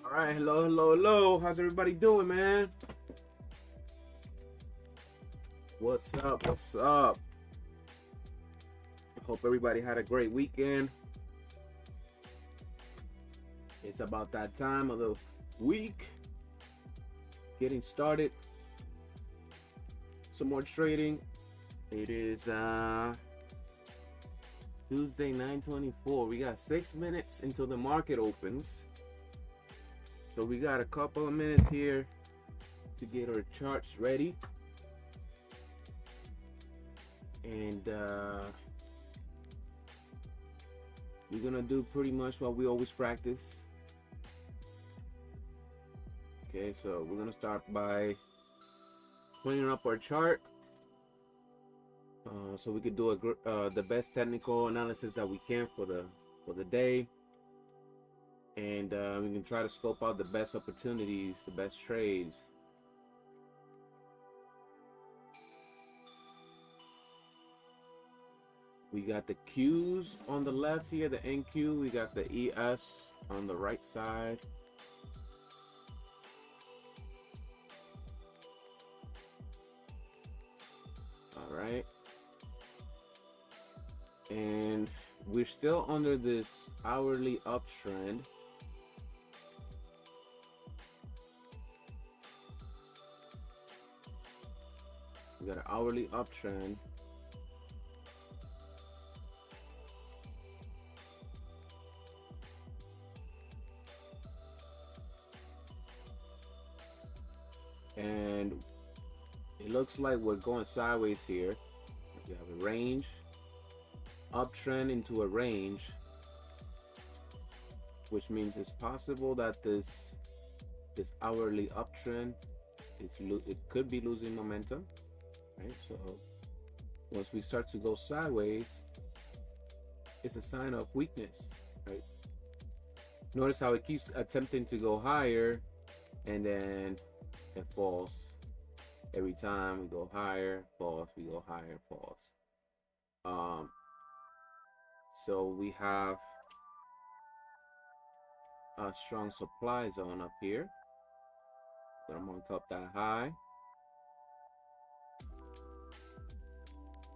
All right, hello. How's everybody doing, man? What's up? I hope everybody had a great weekend. It's about that time of the week. Getting started. Some more trading. It is Tuesday, 9:24. We got 6 minutes until the market opens. So we got a couple of minutes here to get our charts ready. And we're gonna do pretty much what we always practice. Okay, so we're gonna start by cleaning up our chart, so we could do the best technical analysis that we can for the day, and we can try to scope out the best opportunities, the best trades. We got the Qs on the left here, the NQ. We got the ES on the right side. All right. And we're still under this hourly uptrend. We got an hourly uptrend. And it looks like we're going sideways here. We have a range, uptrend into a range, which means it's possible that this hourly uptrend it could be losing momentum, right? So once we start to go sideways, it's a sign of weakness, right? Notice how it keeps attempting to go higher, and then it falls. Every time we go higher, falls, we go higher, falls. So we have a strong supply zone up here. Gonna mark up that high.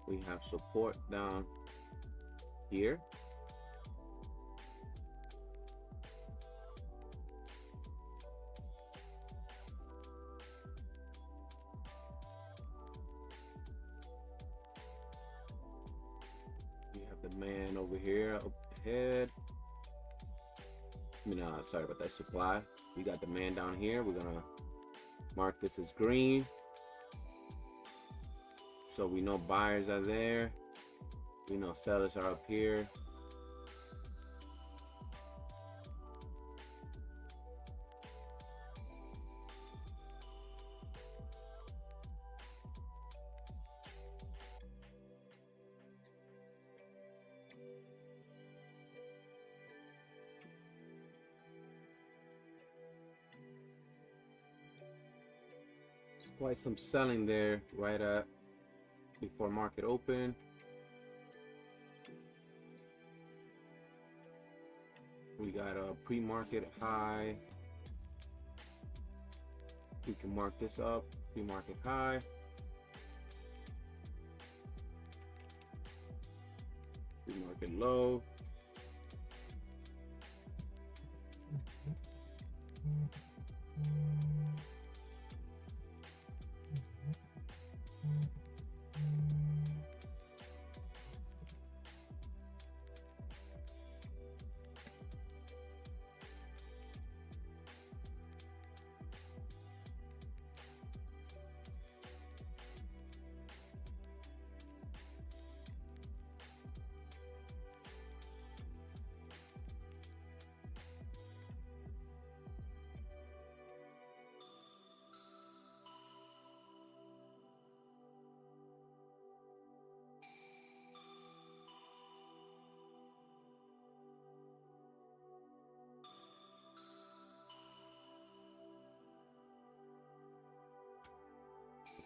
We have support down here. The man over here up ahead. Sorry about that supply. We got the man down here. We're gonna mark this as green, so we know buyers are there. We know sellers are up here. Quite some selling there right at before market open. We got a pre-market high. We can mark this up, pre-market high. Pre-market low.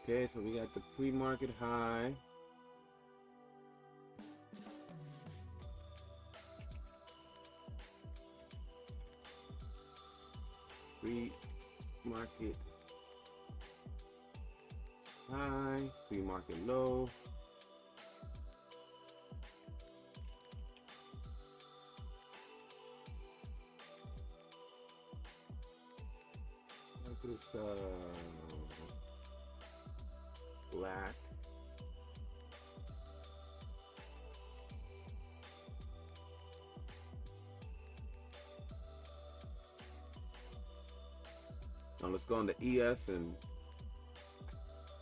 Okay, so we got the pre-market high. hit high, pre-market low. Like this black. Now let's go on the ES and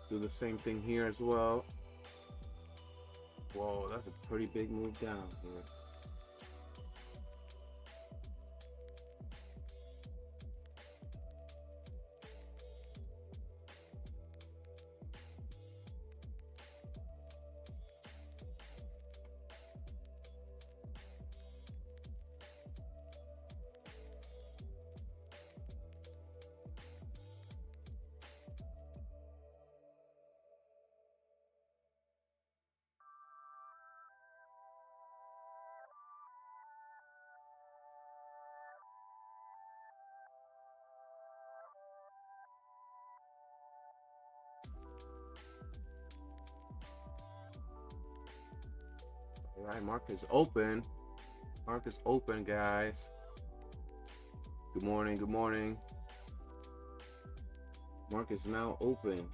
do the same thing here as well. Whoa, that's a pretty big move down here. All right, market is open. Market is open, guys. Good morning, good morning. Market is now open.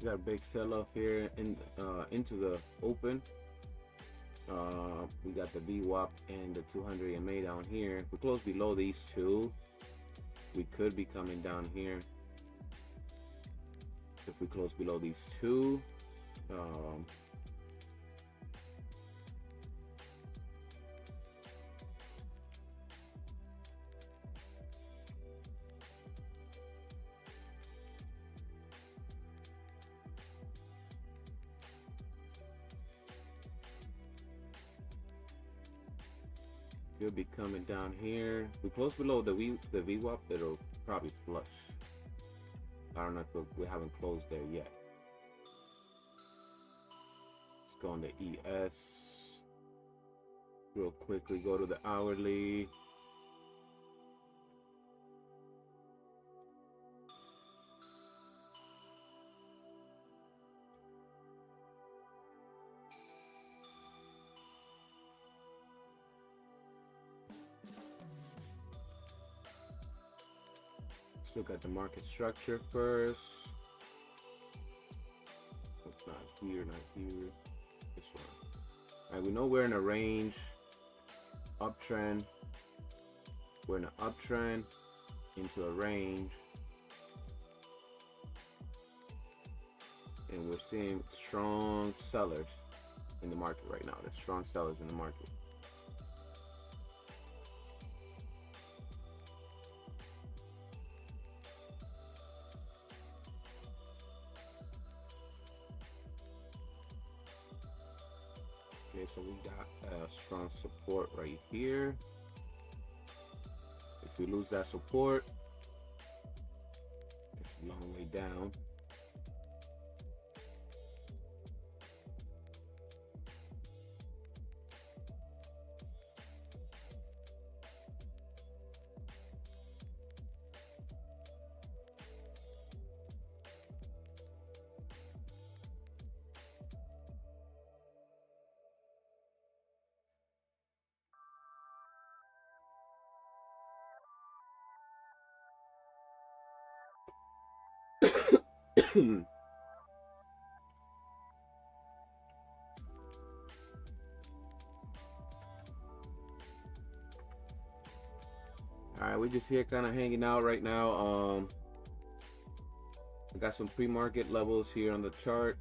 We got a big sell-off here into the open. We got the VWAP and the 200 EMA down here. If we close below these two, we could be coming down here. If we close below these two, could be coming down here. If we close below the VWAP, it'll probably flush. I don't know if we haven't closed there yet. Let's go on the ES. Real quickly, go to the hourly. Let's look at the market structure first. It's not here, not here. This one. All right, we know we're in a range, uptrend. We're in an uptrend into a range, and we're seeing strong sellers in the market right now. There's strong sellers in the market. Okay, so we got a strong support right here. If we lose that support, it's a long way down. All right, we're just here kind of hanging out right now. I got some pre-market levels here on the chart,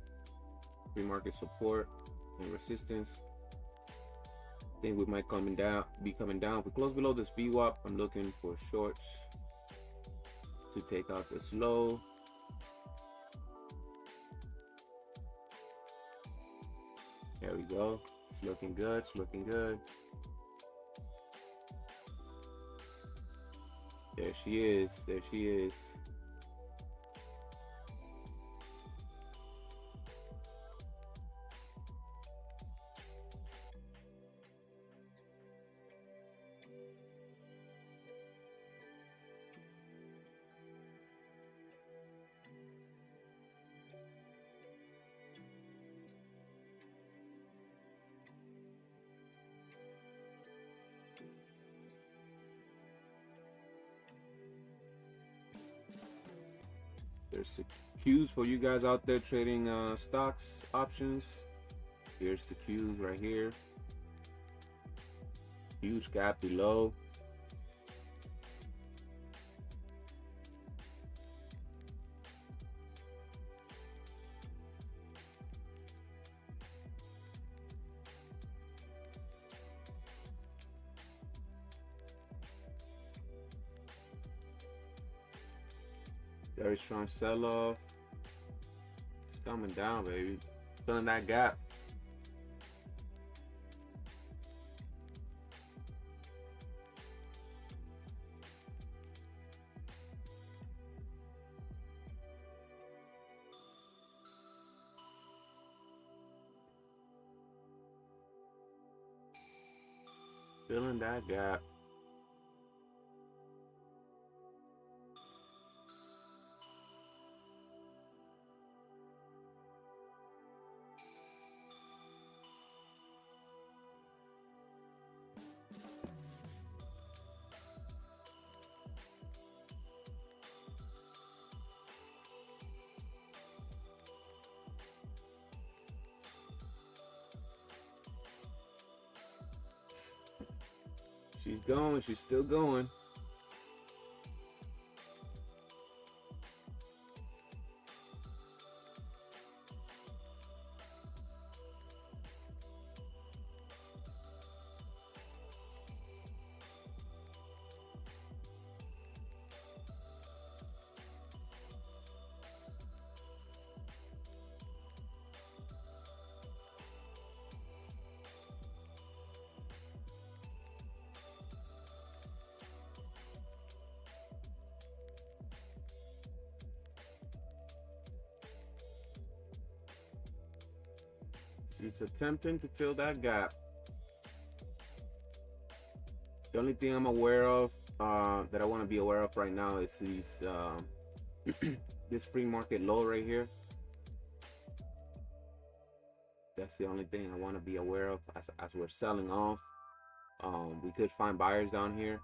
pre-market support and resistance. I think we might be coming down. If we close below this VWAP, I'm looking for shorts to take out this low. There we go. It's looking good. It's looking good. There she is. There she is. There's the cues for you guys out there trading stocks, options. Here's the cues right here. Huge gap below. Very strong sell-off. It's coming down, baby. Filling that gap. Filling that gap. She's going. She's still going. She's attempting to fill that gap. The only thing I'm aware of, that I want to be aware of right now is these, this pre-market low right here. That's the only thing I want to be aware of as we're selling off. We could find buyers down here.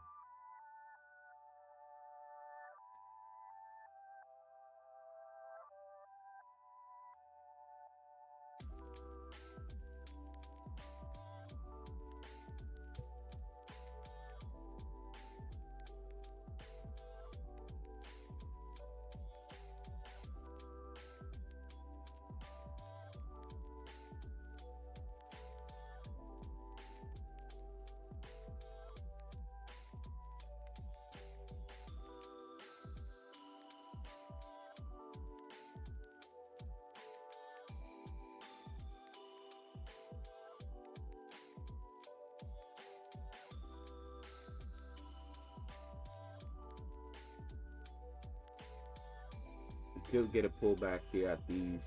Could get a pullback here at these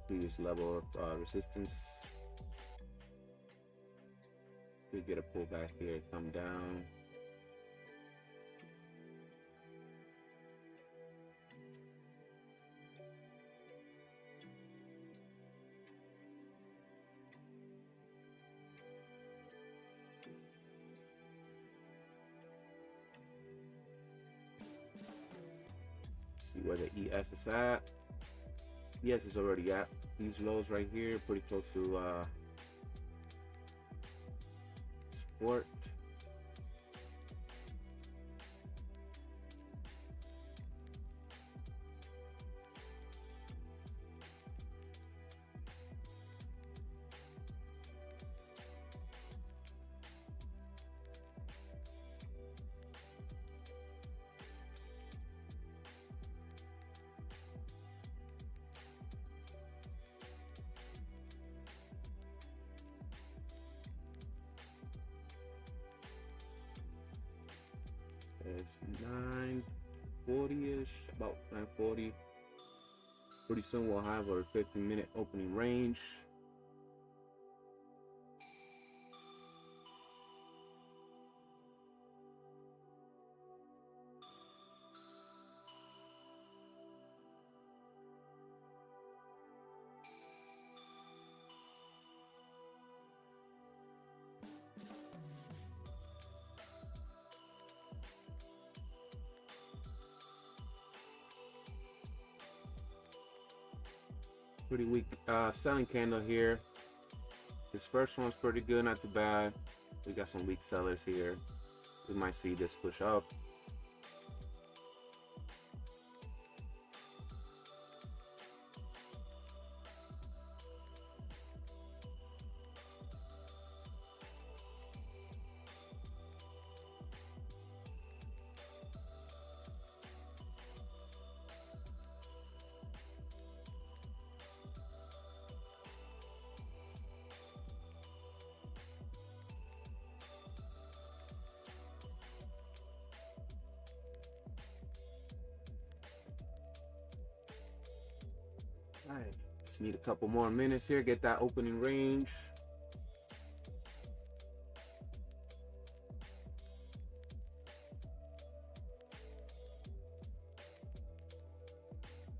previous level of resistance. Could get a pullback here, come down. See where the ES is at. ES is already at these lows right here, pretty close to support. It's 9:40ish, about 9:40. Pretty soon we'll have our 15-minute opening range. Pretty weak selling candle here. This first one's pretty good, not too bad. We got some weak sellers here. We might see this push up. All right, just need a couple more minutes here, get that opening range.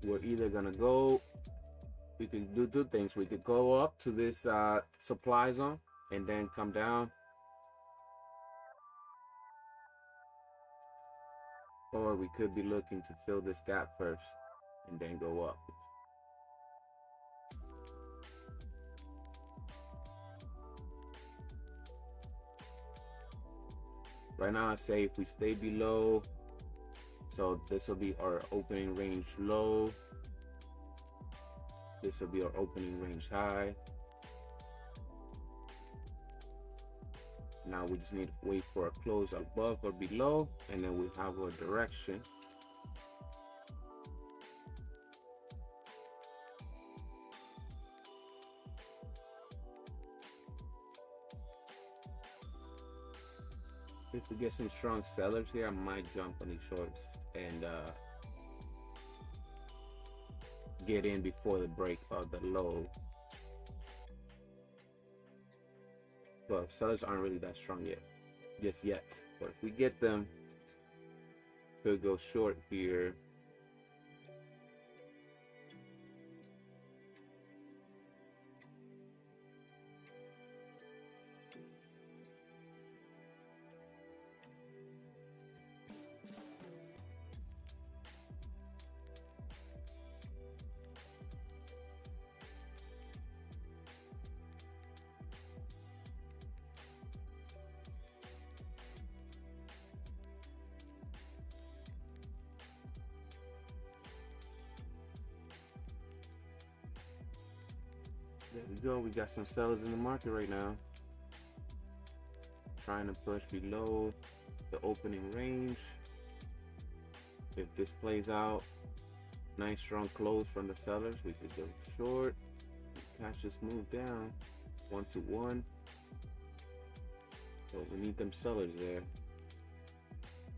We're either gonna go, we can do two things. We could go up to this supply zone and then come down, or we could be looking to fill this gap first and then go up. Right now, I say if we stay below, so this will be our opening range low. This will be our opening range high. Now we just need to wait for a close above or below, and then we have our direction. If we get some strong sellers here, I might jump on these shorts and get in before the break of the low. But sellers aren't really that strong yet, just yet. But if we get them, could go short here. There we go. We got some sellers in the market right now, trying to push below the opening range. If this plays out, nice strong close from the sellers, we could go short. Cash just moved down 1-to-1, so we need them sellers there.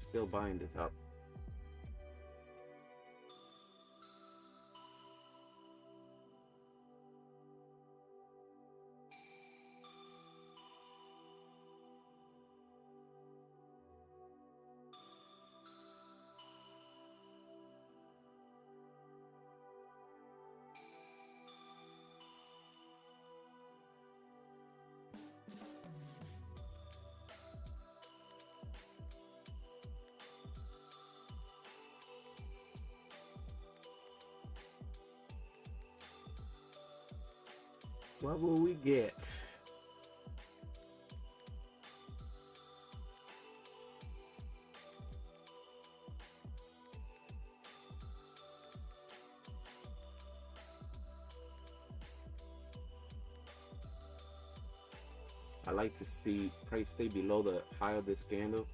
Still buying this up. What will we get? I like to see price stay below the high of this candle.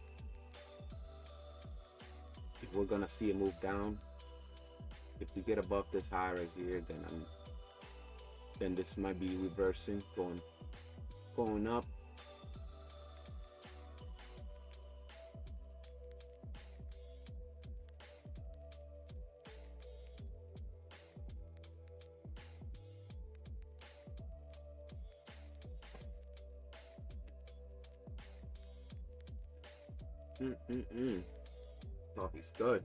If we're gonna see it move down, if we get above this high right here, then this might be reversing, going up. Coffee's good.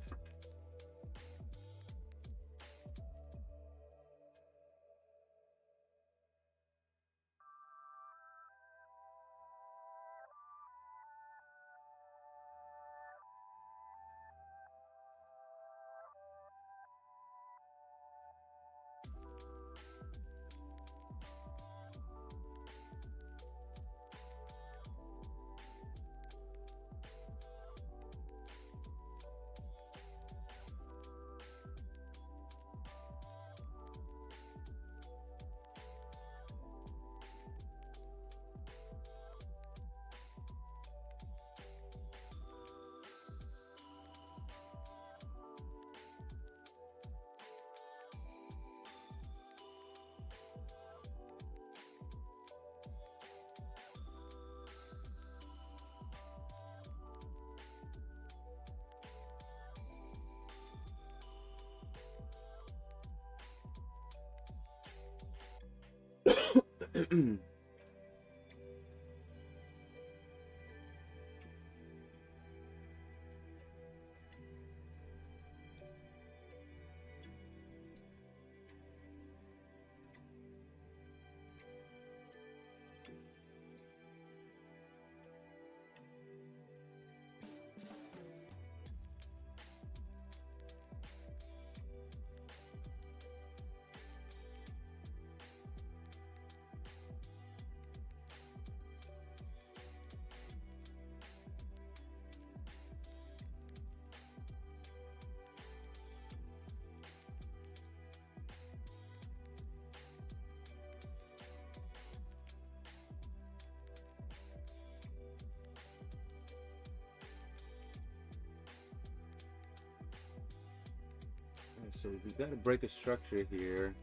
So we got to break a structure here.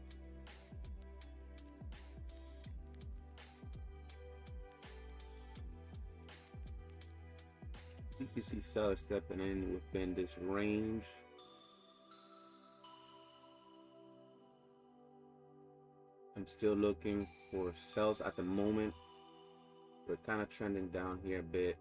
You can see sellers stepping in within this range. I'm still looking for sells at the moment. We're kind of trending down here a bit.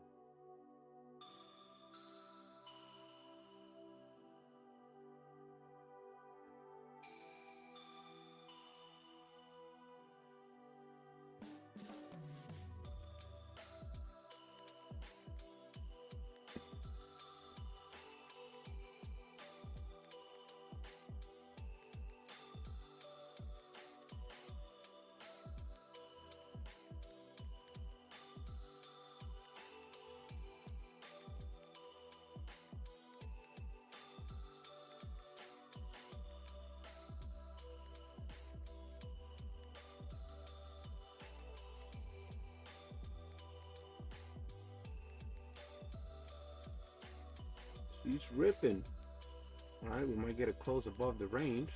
He's ripping. All right, we might get a close above the range.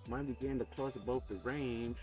Might be getting the close above the range.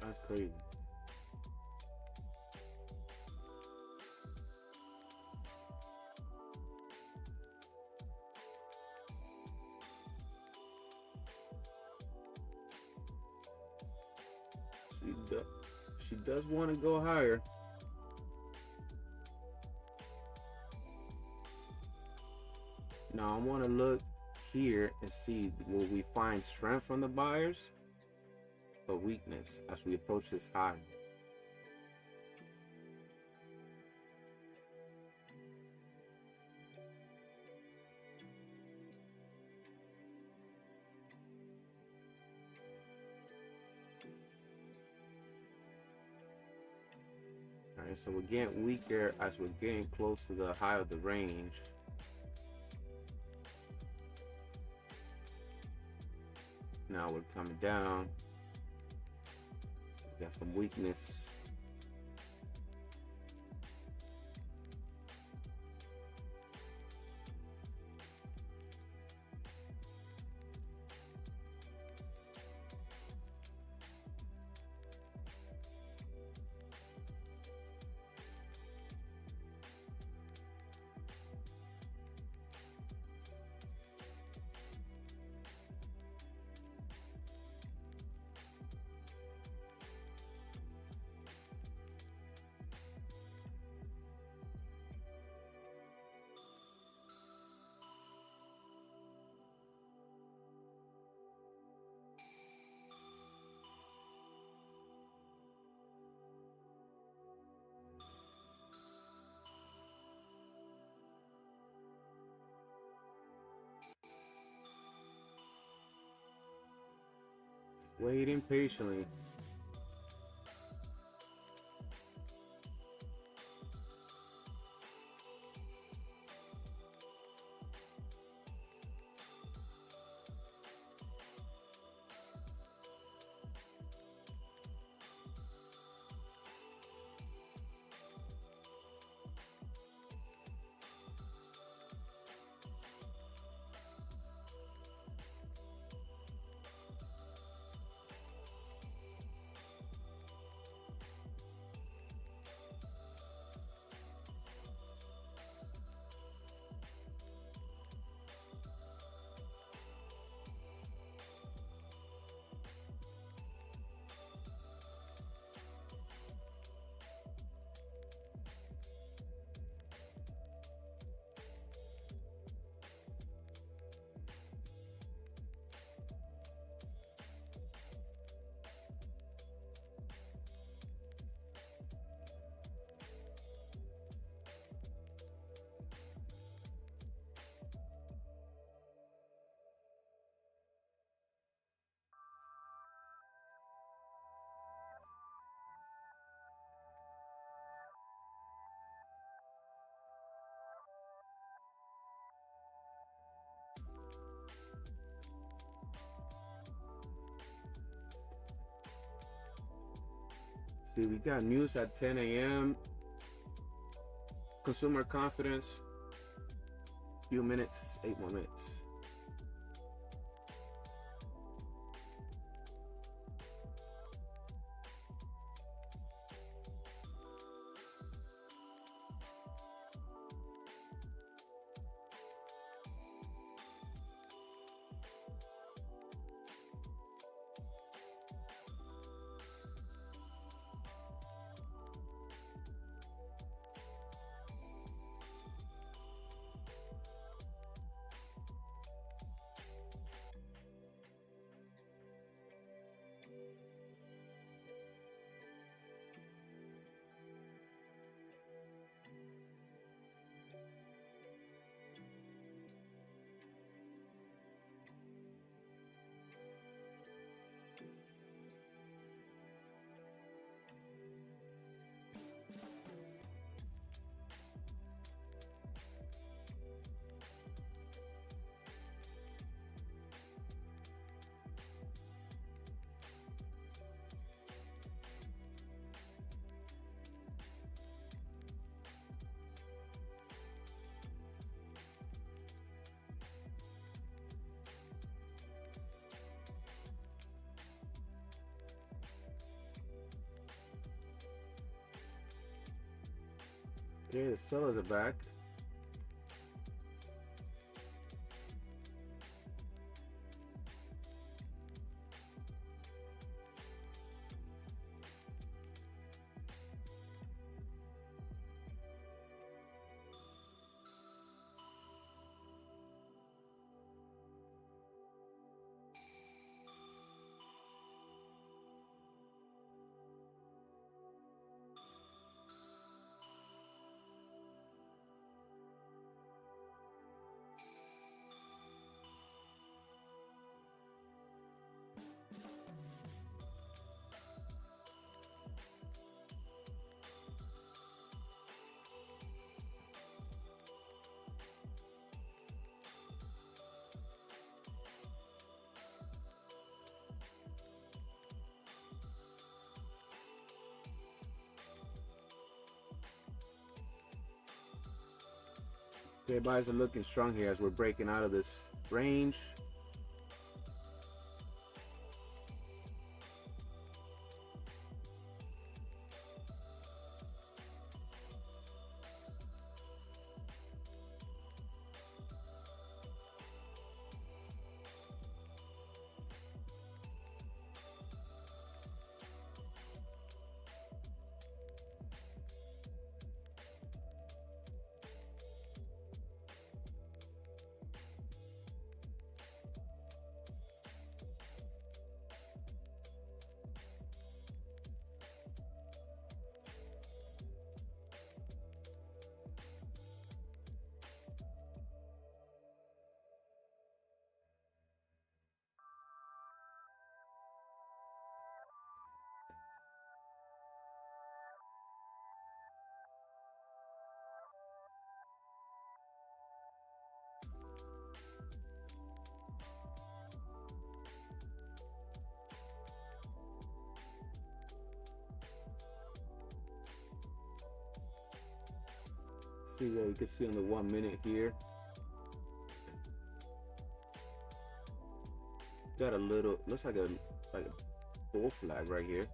That's crazy. She does want to go higher. Now I want to look here and see, will we find strength from the buyers or weakness as we approach this high? Alright, so we're getting weaker as we're getting close to the high of the range. Now we're coming down. We got some weakness. Waiting patiently. See, we got news at 10 a.m. Consumer confidence. Few minutes, 8 more minutes. Okay, the sellers are back. Okay, buyers are looking strong here as we're breaking out of this range. See what you can see on the 1 minute here. Got a little, looks like a bull flag right here.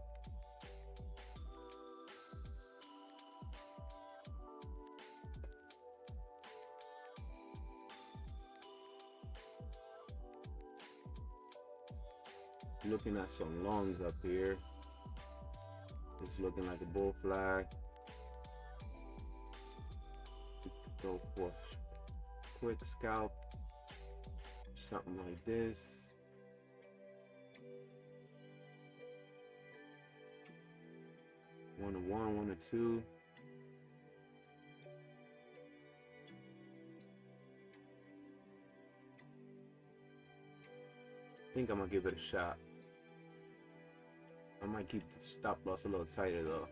Looking at some longs up here. It's looking like a bull flag. Go for a quick scalp, something like this. One to one, one to two. I think I'm gonna give it a shot. I might keep the stop loss a little tighter though.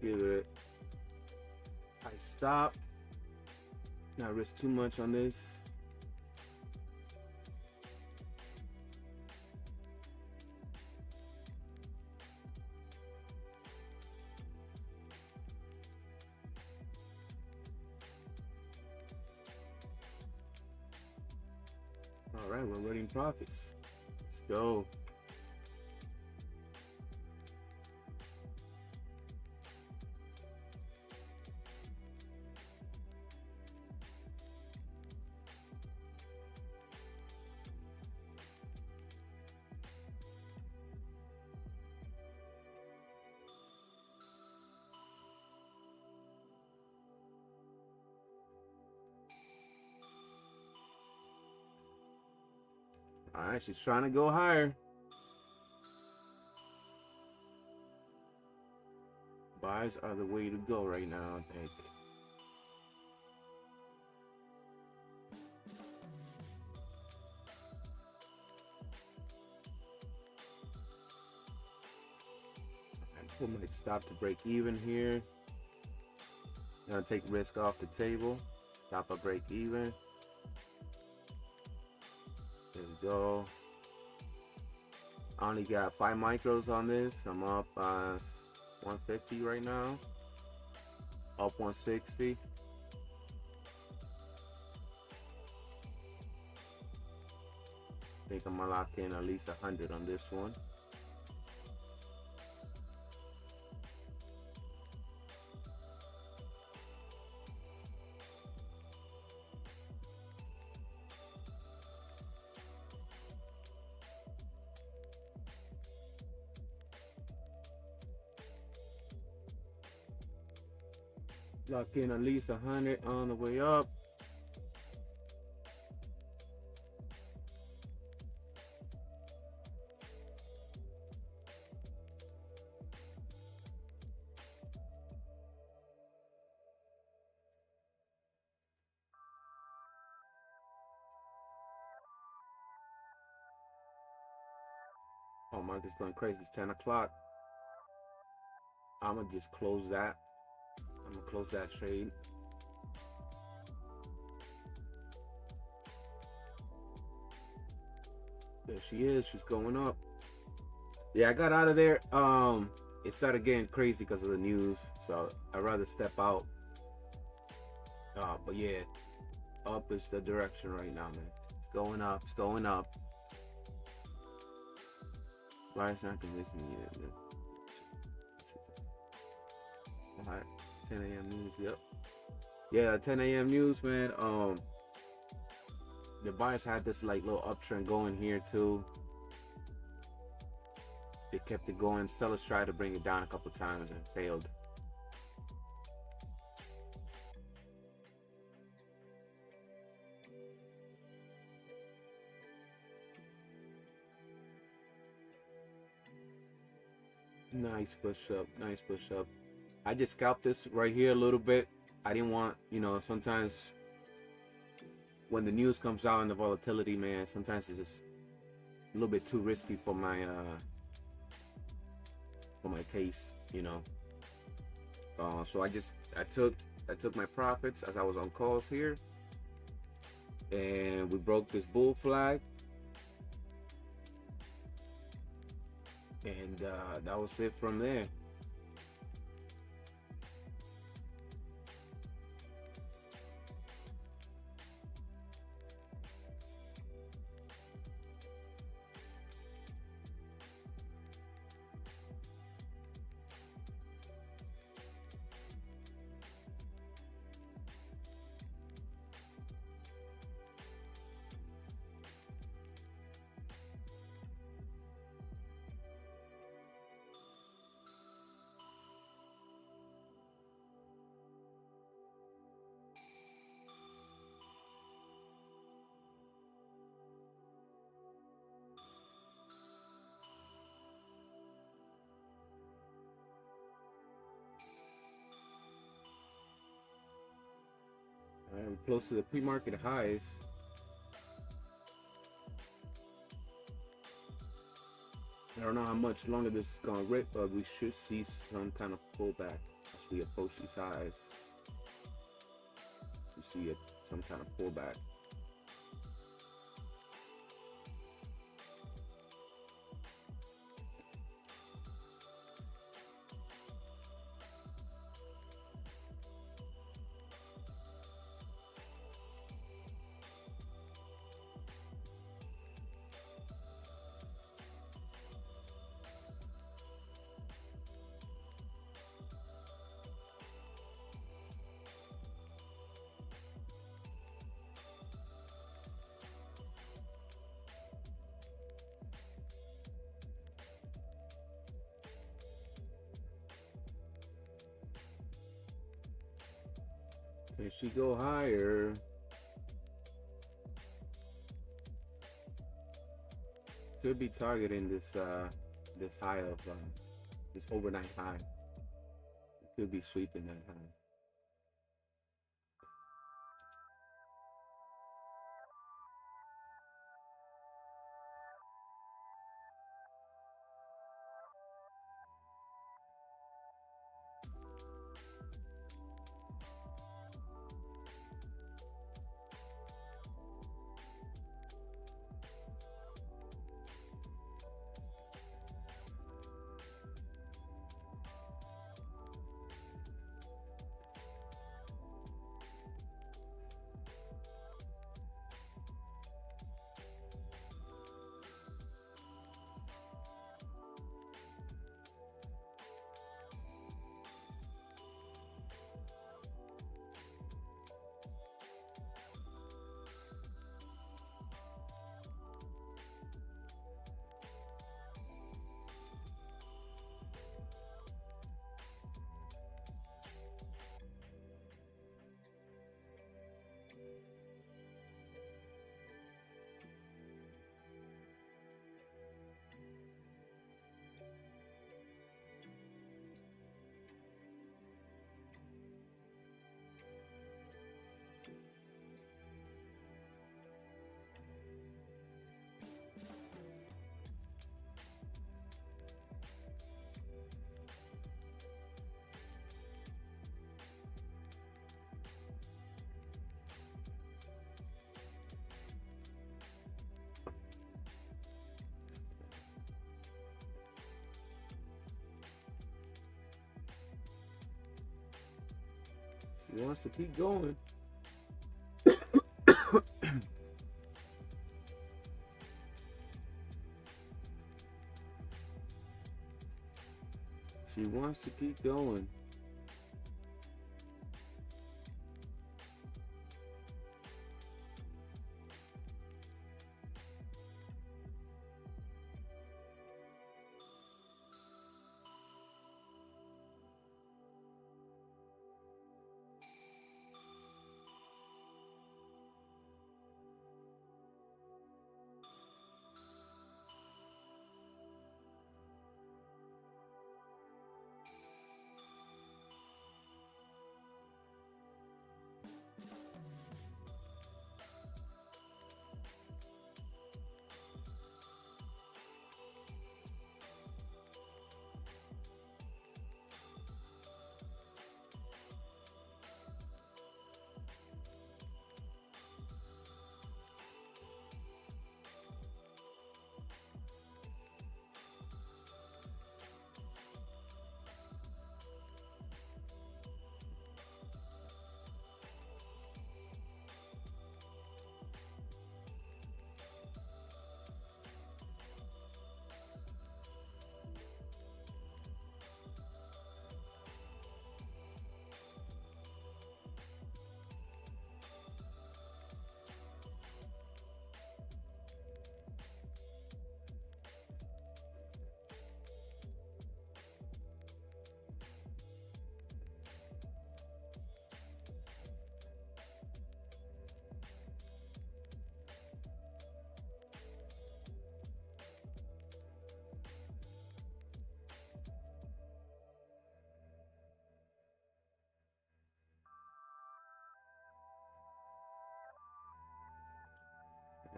Give it a tight stop. Not risk too much on this. All right, we're running profits. Let's go. All right, she's trying to go higher. Buys are the way to go right now, I think. I might stop to break even here. Gonna take risk off the table. Stop a break even. There we go. I only got 5 micros on this. I'm up 150 right now. Up 160. I think I'm gonna lock in at least 100 on this one. Lock in at least 100 on the way up. Oh, market's going crazy. It's 10 o'clock. I'm gonna just close that. I'm gonna close that trade. There she is. She's going up. Yeah, I got out of there. It started getting crazy because of the news. So I'd rather step out. But yeah, up is the direction right now, man. It's going up. It's going up. Why it's not convincing me yet, man? All right, 10 a.m. news. Yep. Yeah, 10 a.m. news, man. The buyers had this like little uptrend going here too. They kept it going. Sellers tried to bring it down a couple times and failed. Nice push up. Nice push up. I just scalped this right here a little bit. I didn't want, sometimes when the news comes out and the volatility, man, sometimes it's just a little bit too risky for my taste, So I took my profits as I was on calls here, and we broke this bull flag, and that was it from there. I'm close to the pre-market highs. I don't know how much longer this is gonna rip, but we should see some kind of pullback as we approach these highs. We see some kind of pullback. If she go higher, could be targeting this high of this overnight high. Could be sweeping that high. She wants to keep going. She wants to keep going.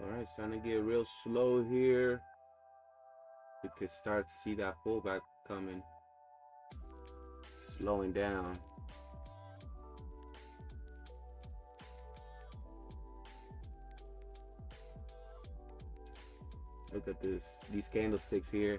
All right, it's starting to get real slow here. We could start to see that pullback coming, slowing down. Look at this, these candlesticks here.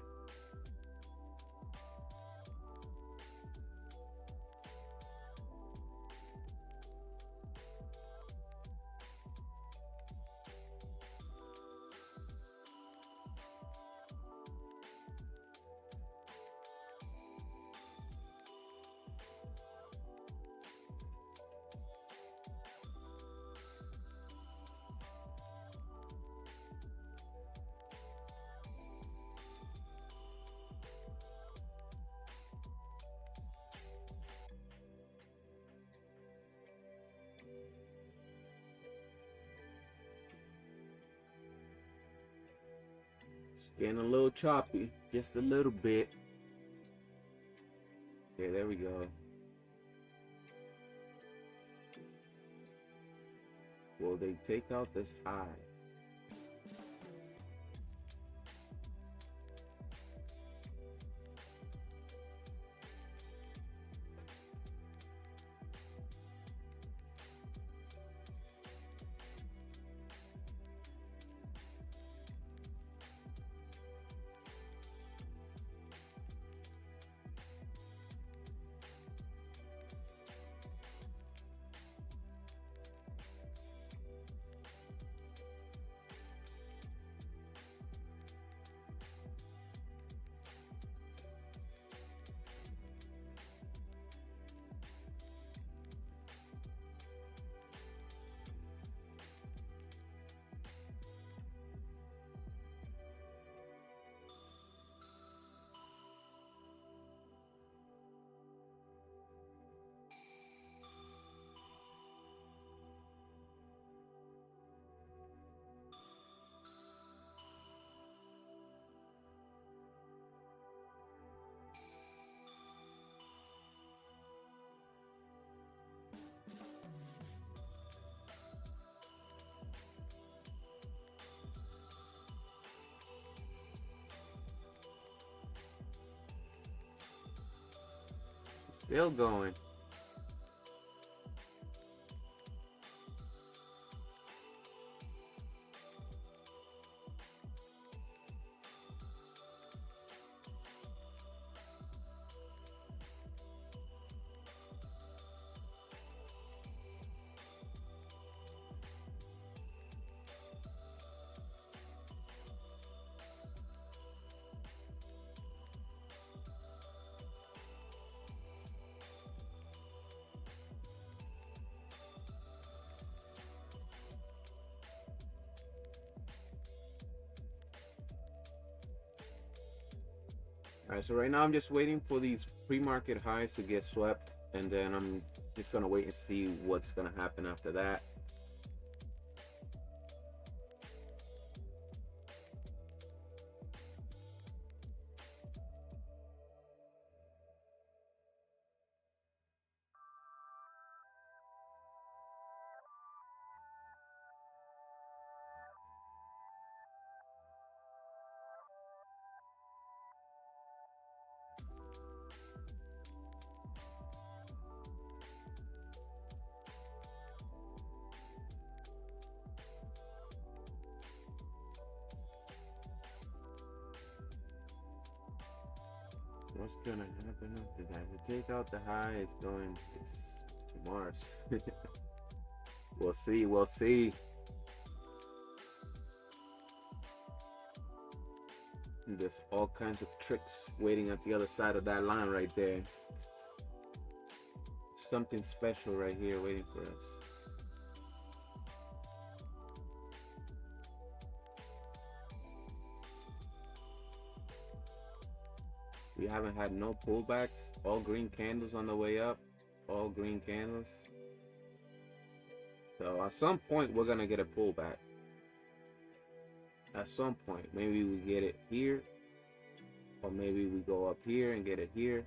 Getting a little choppy, just a little bit. Okay, there we go. Will they take out this high? Still going. All right, so right now I'm just waiting for these pre-market highs to get swept, and then I'm just gonna wait and see what's gonna happen after that. What's gonna happen after that? We take out the high, it's going to Mars. We'll see, we'll see. There's all kinds of tricks waiting at the other side of that line right there. Something special right here waiting for us. We haven't had no pullbacks. All green candles on the way up. All green candles. So at some point we're gonna get a pullback. At some point, maybe we get it here, or maybe we go up here and get it here.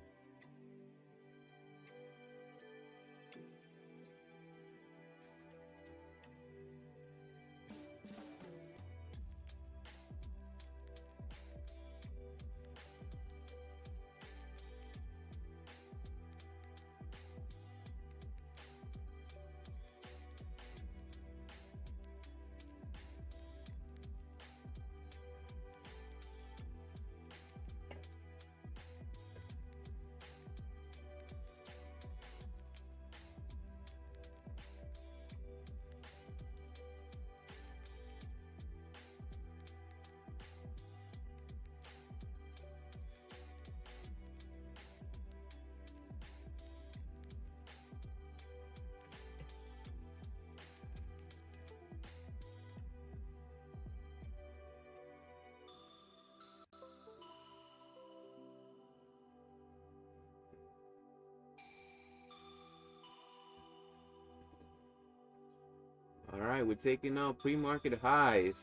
All right, we're taking out pre-market highs.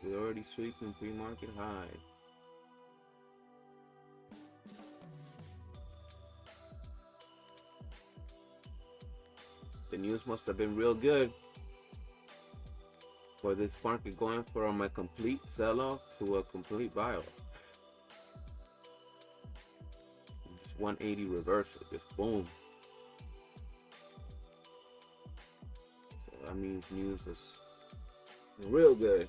We're already sweeping pre-market highs. The news must have been real good for this market going from a complete sell-off to a complete buy-off. Just 180 reversal, just boom. So that means news was real good.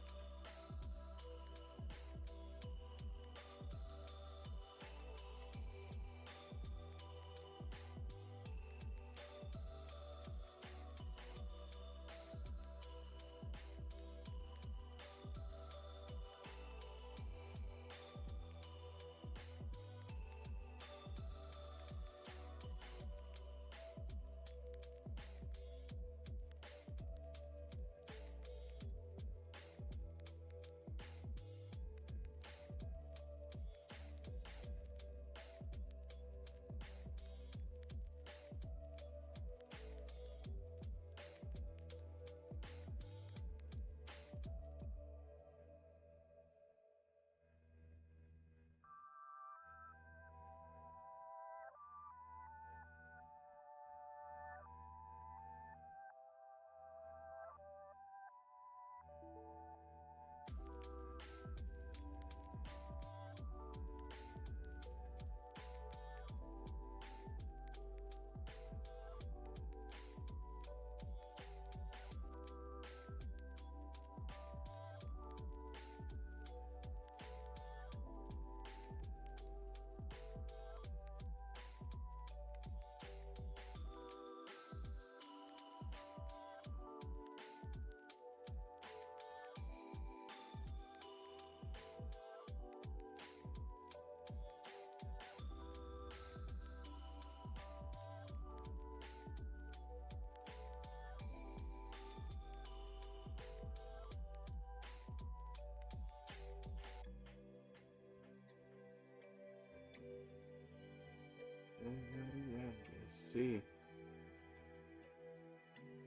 see.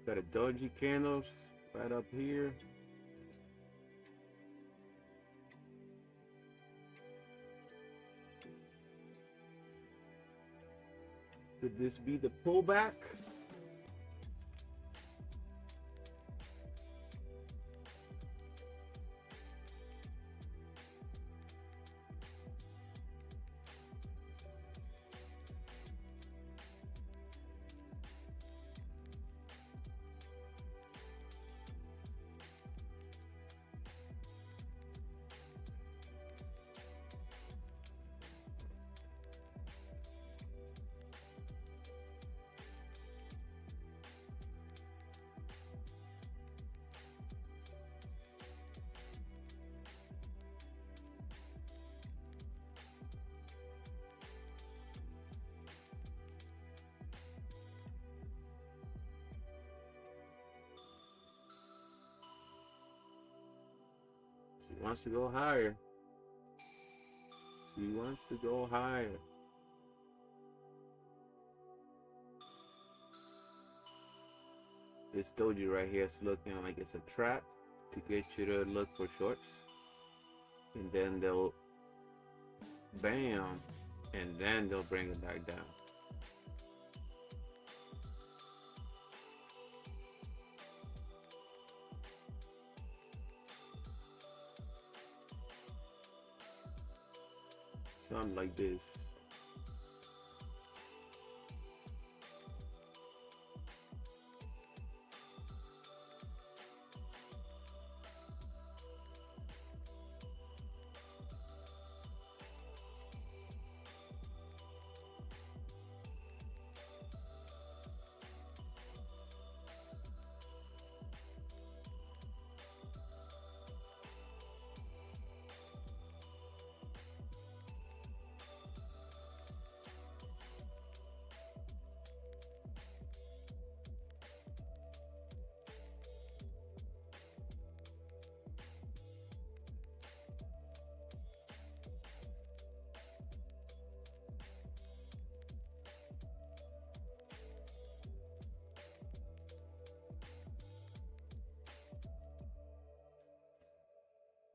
Got a doji candles right up here. Could this be the pullback? She wants to go higher. She wants to go higher. This doji right here is looking like it's a trap to get you to look for shorts. And then they'll bam, and then they'll bring it back down. Something like this.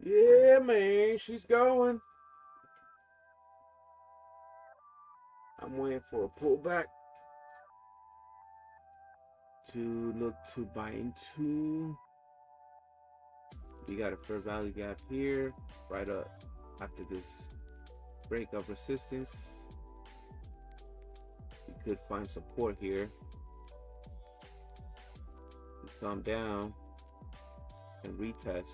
Yeah, man, she's going. I'm waiting for a pullback to look to buy into. We got a fair value gap here, right up after this break of resistance. We could find support here. Come down and retest.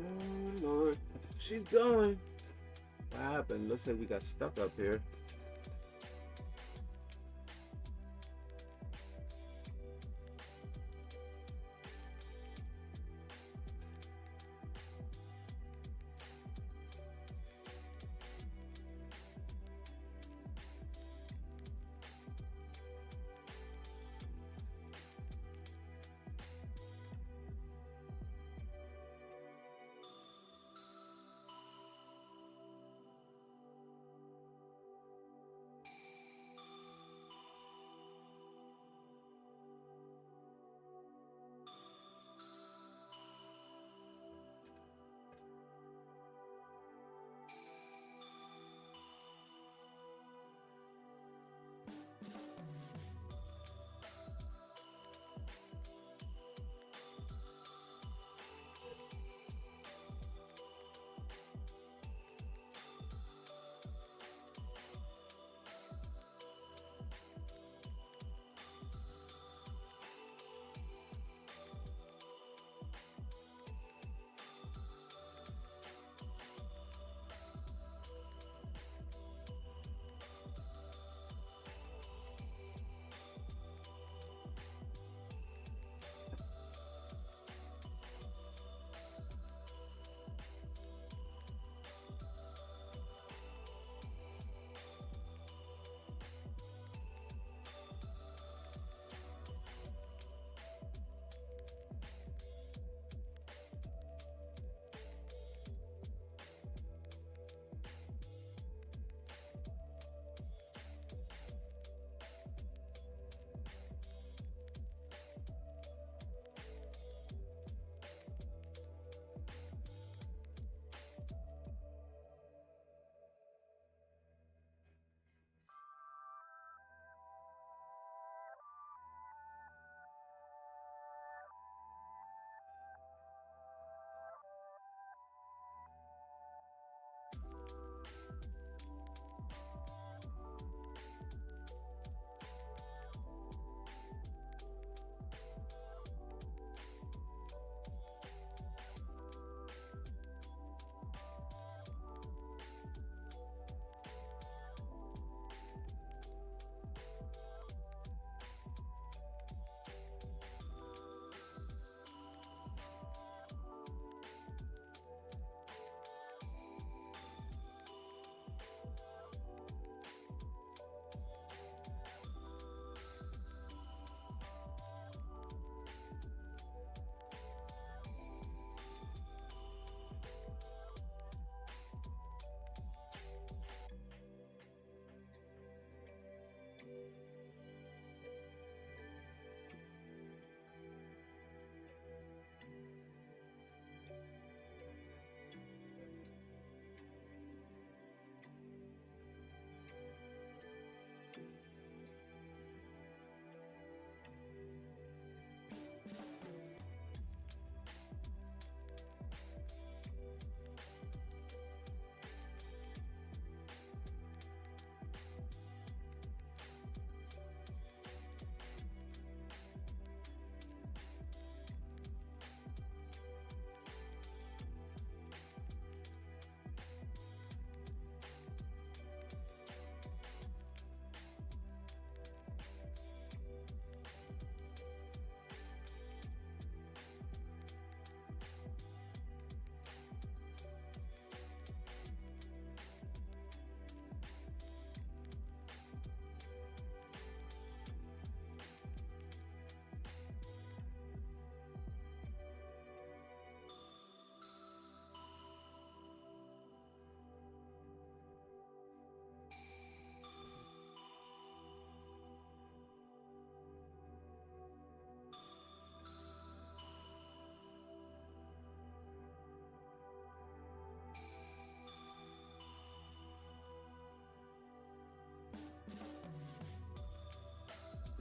Oh Lord, she's going. What happened? Looks like we got stuck up here.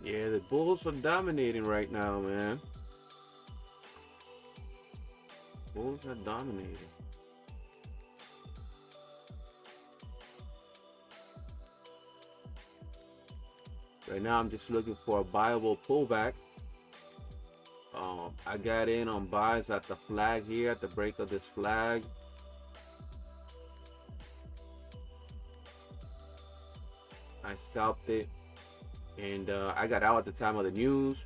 Yeah, the Bulls are dominating right now, man. Bulls are dominating. Right now, I'm just looking for a viable pullback. I got in on buys at the flag here, at the break of this flag. I scalped it, and I got out at the time of the news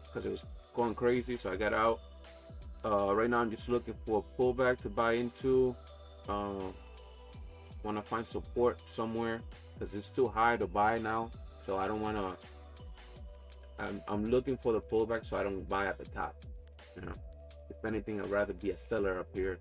because it was going crazy, so I got out. Right now I'm just looking for a pullback to buy into. Want to find support somewhere because it's too high to buy now, so I don't want to. I'm looking for the pullback so I don't buy at the top. You know, if anything, I'd rather be a seller up here.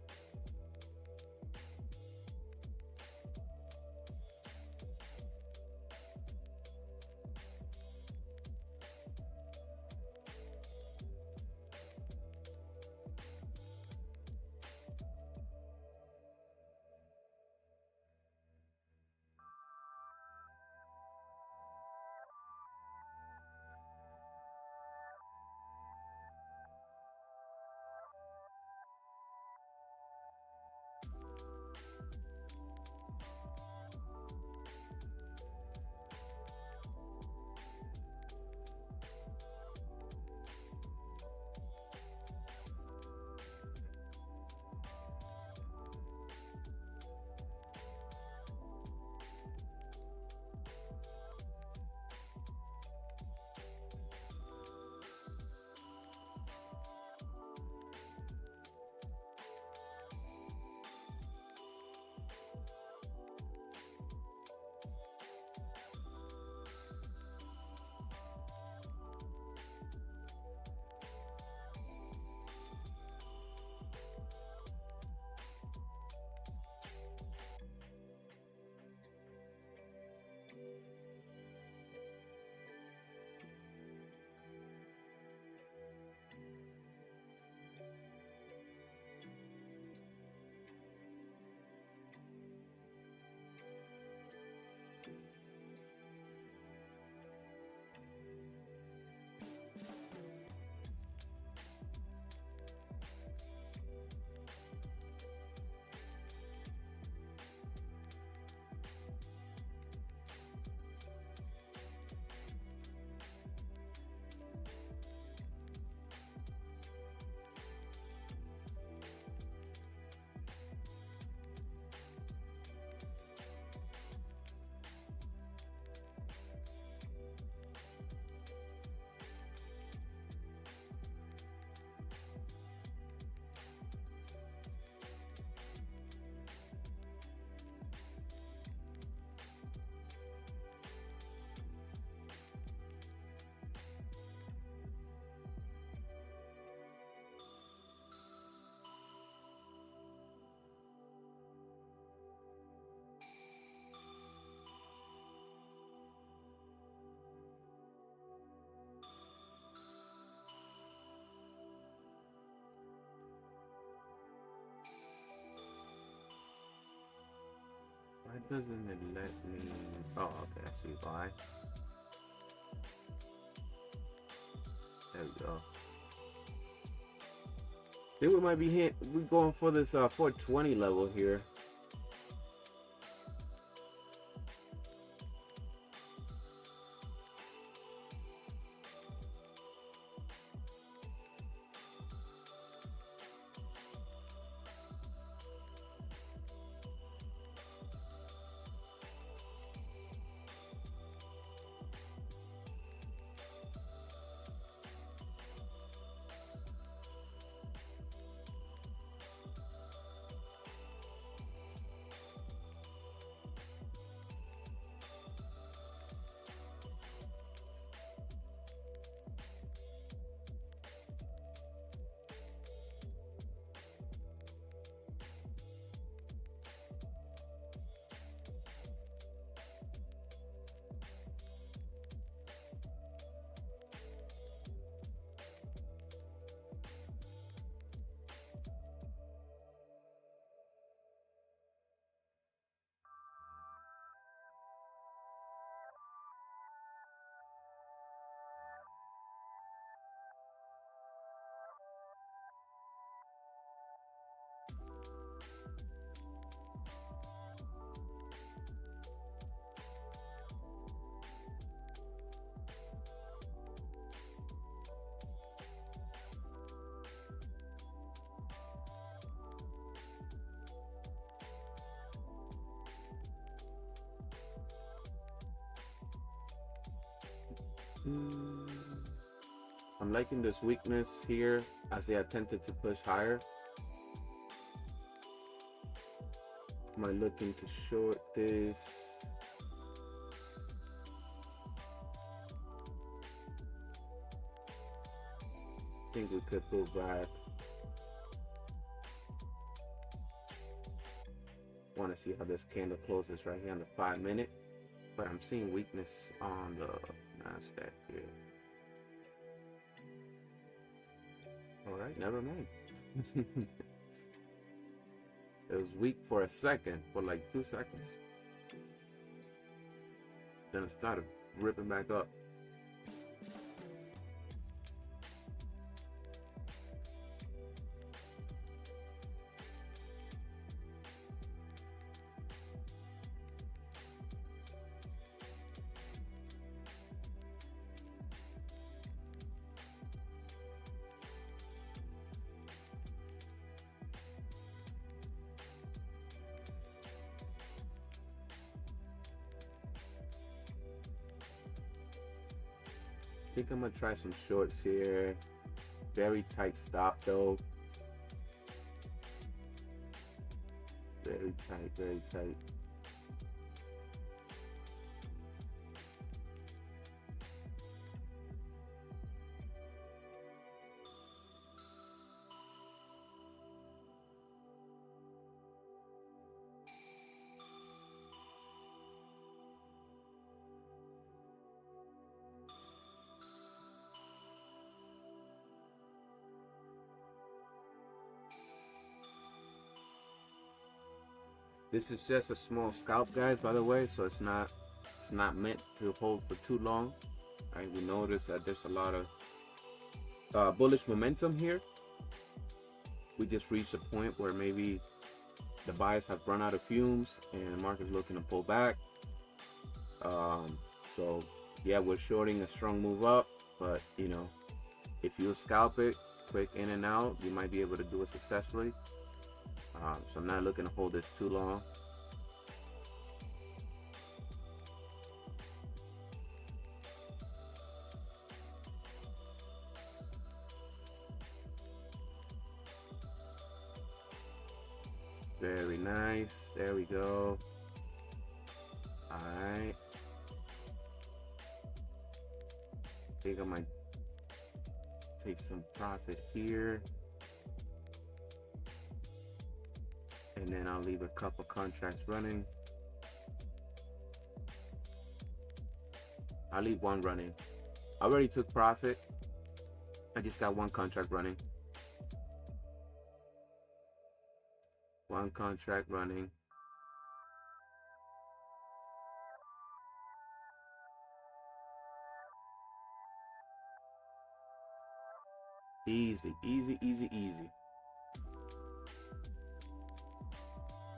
Why doesn't it let me? Oh, okay, I see why. There we go. Think we might be hit. We're going for this 420 level here. Mm, I'm liking this weakness here as they attempted to push higher. Am I looking to short this? I think we could pull back. Want to see how this candle closes right here on the 5-minute, but I'm seeing weakness on the Nasdaq here. All right, never mind. It was weak for a second, for like 2 seconds. Then it started ripping back up. I think I'm gonna try some shorts here. Very tight stop though. Very tight, very tight. This is just a small scalp, guys, by the way, so it's not meant to hold for too long. Right, we notice that there's a lot of bullish momentum here. We just reached a point where maybe the buyers have run out of fumes and the market's looking to pull back. So yeah, we're shorting a strong move up, but you know, if you scalp it quick in and out, you might be able to do it successfully. So I'm not looking to hold this too long. Very nice. There we go. All right. I think I might take some profit here. And then I'll leave a couple contracts running. I'll leave one running. I already took profit. I just got one contract running. One contract running. Easy, easy, easy, easy.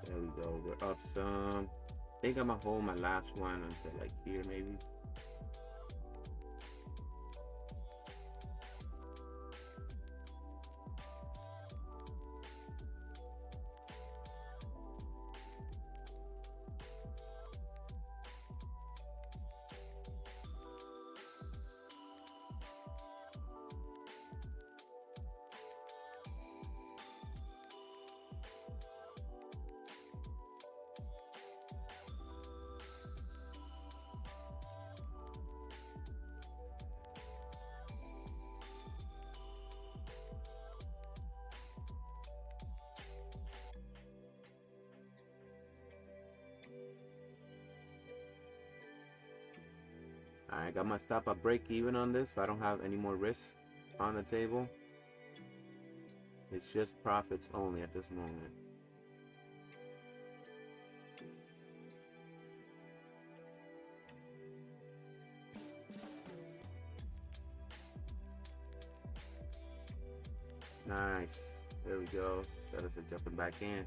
There we go. We're up some. I think I'm gonna hold my last one until like here maybe. I got my stop at break even on this, so I don't have any more risk on the table. It's just profits only at this moment. Nice. There we go. Sellers are jumping back in.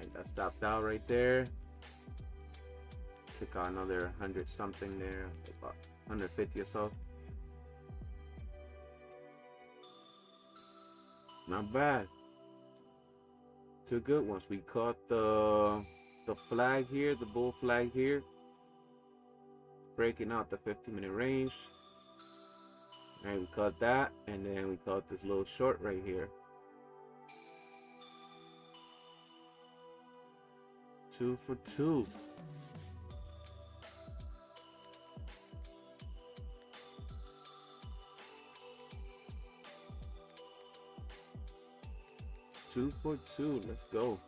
Alright, that stopped out right there. Took out another 100 something there, about 150 or so. Not bad. Two good ones. We caught the flag here, the bull flag here, breaking out the 50-minute range. Alright, we caught that, and then we caught this little short right here. 2 for 2. Two for two. Let's go.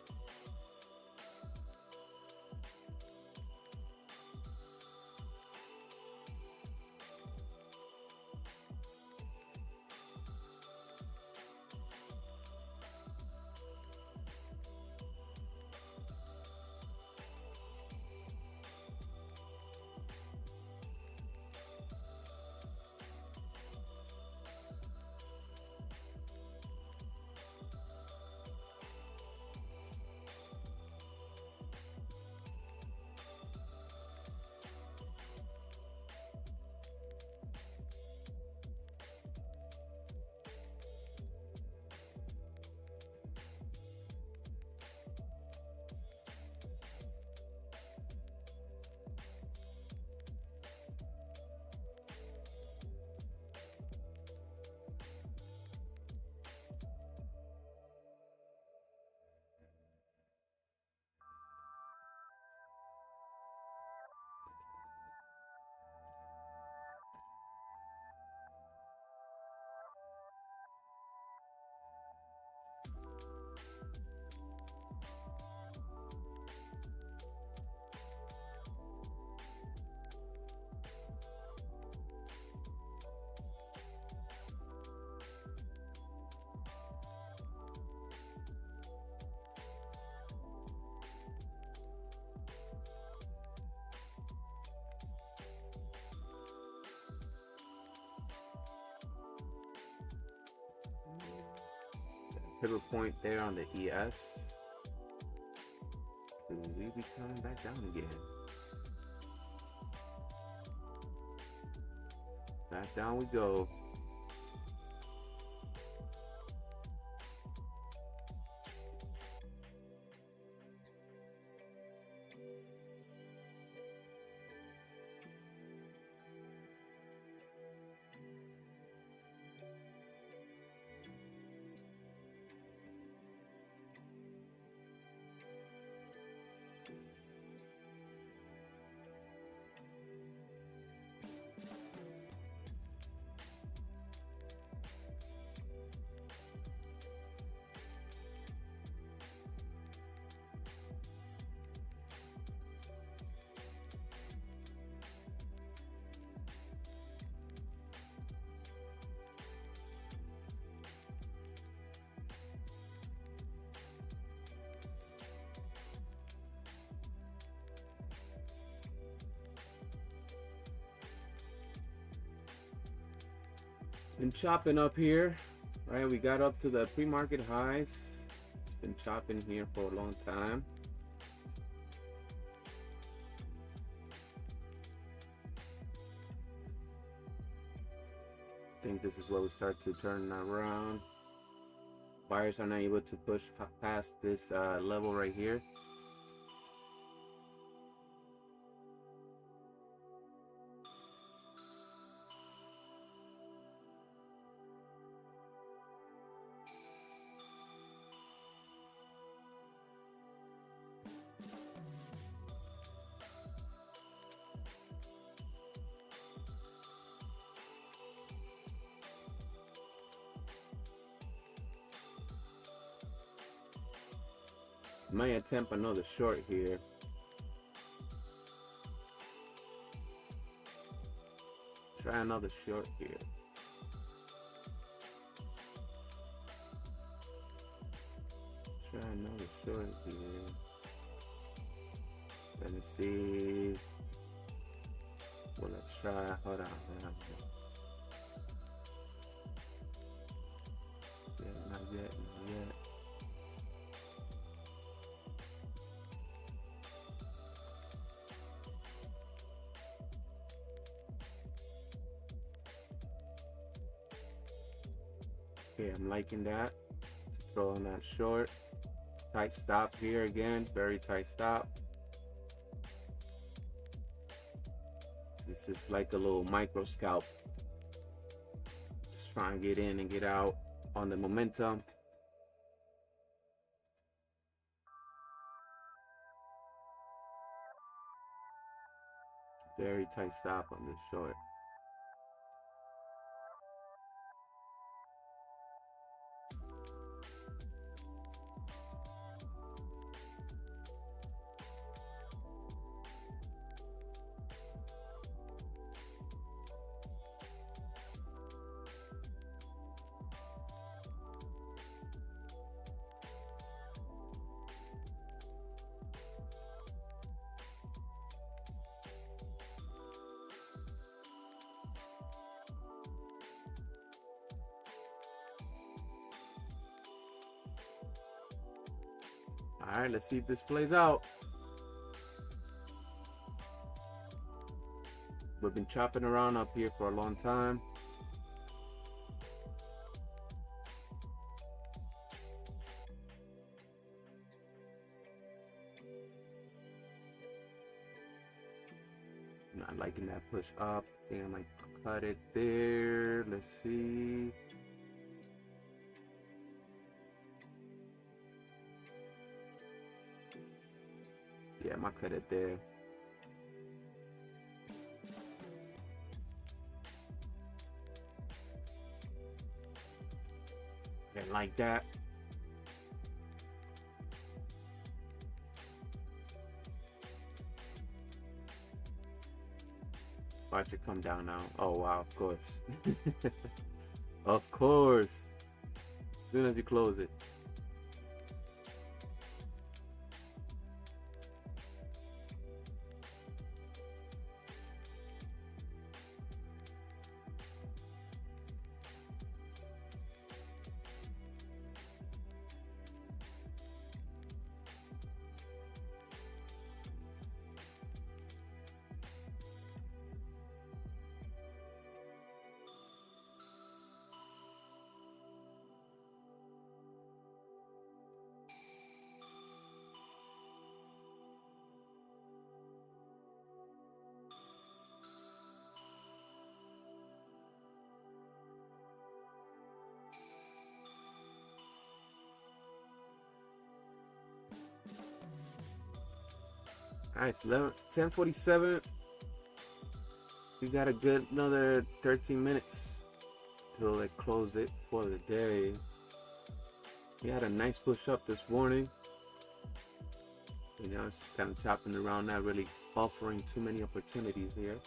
Pivot point there on the ES. Will we be coming back down again? Back down we go. Been chopping up here, right? We got up to the pre-market highs. It's been chopping here for a long time. I think this is where we start to turn around. Buyers are not able to push past this level right here. Might attempt another short here. Try another short here. Try another short here. Let me see. Well, let's try. Hold on. Yeah, not yet. Not yet. Okay, I'm liking that. Throw on that short. Tight stop here again. Very tight stop. This is like a little micro scalp. Just try and get in and get out on the momentum. Very tight stop on this short. All right, let's see if this plays out. We've been chopping around up here for a long time. Not liking that push up. I think I might cut it there. Let's see. Yeah, I might cut it there. Didn't like that. Watch it come down now. Oh wow, of course. Of course. As soon as you close it. All right, it's 10:47. We got a good another 13 minutes till they close it for the day. We had a nice push up this morning. You know, it's just kind of chopping around, not really offering too many opportunities here.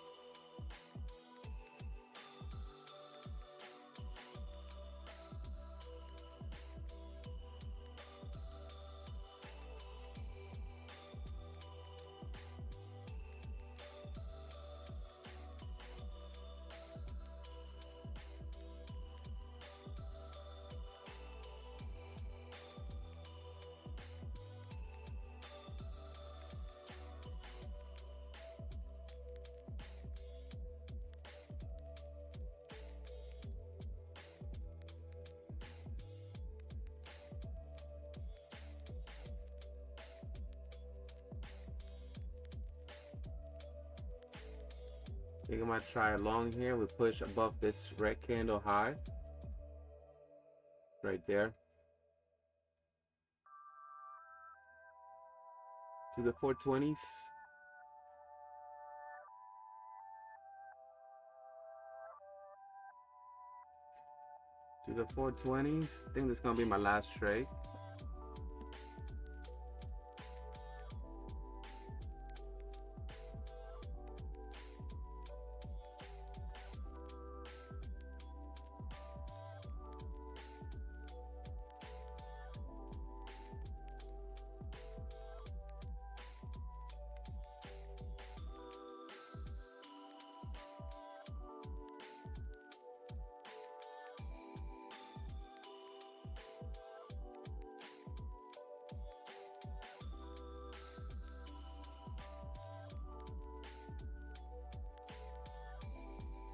I think I might try along here. We push above this red candle high. Right there. To the 420s. To the 420s. I think this is going to be my last trade.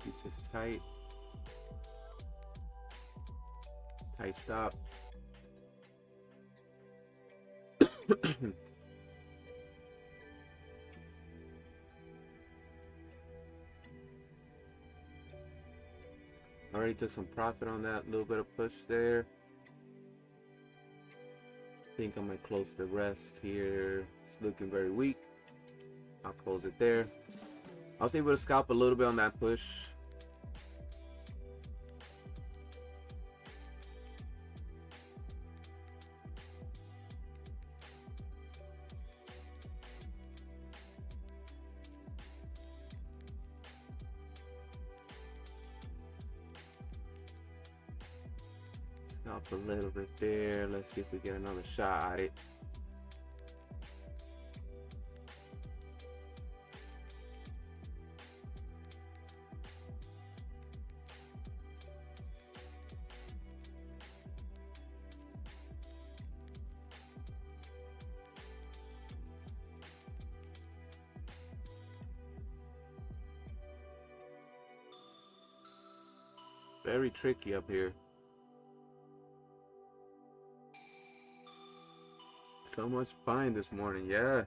Keep this tight. High stop. Already took some profit on that little bit of push there. Think I might close the rest here. It's looking very weak. I'll close it there. I was able to scalp a little bit on that push. Scalp a little bit there. Let's see if we get another shot at it. Very tricky up here. So much buying this morning, yeah.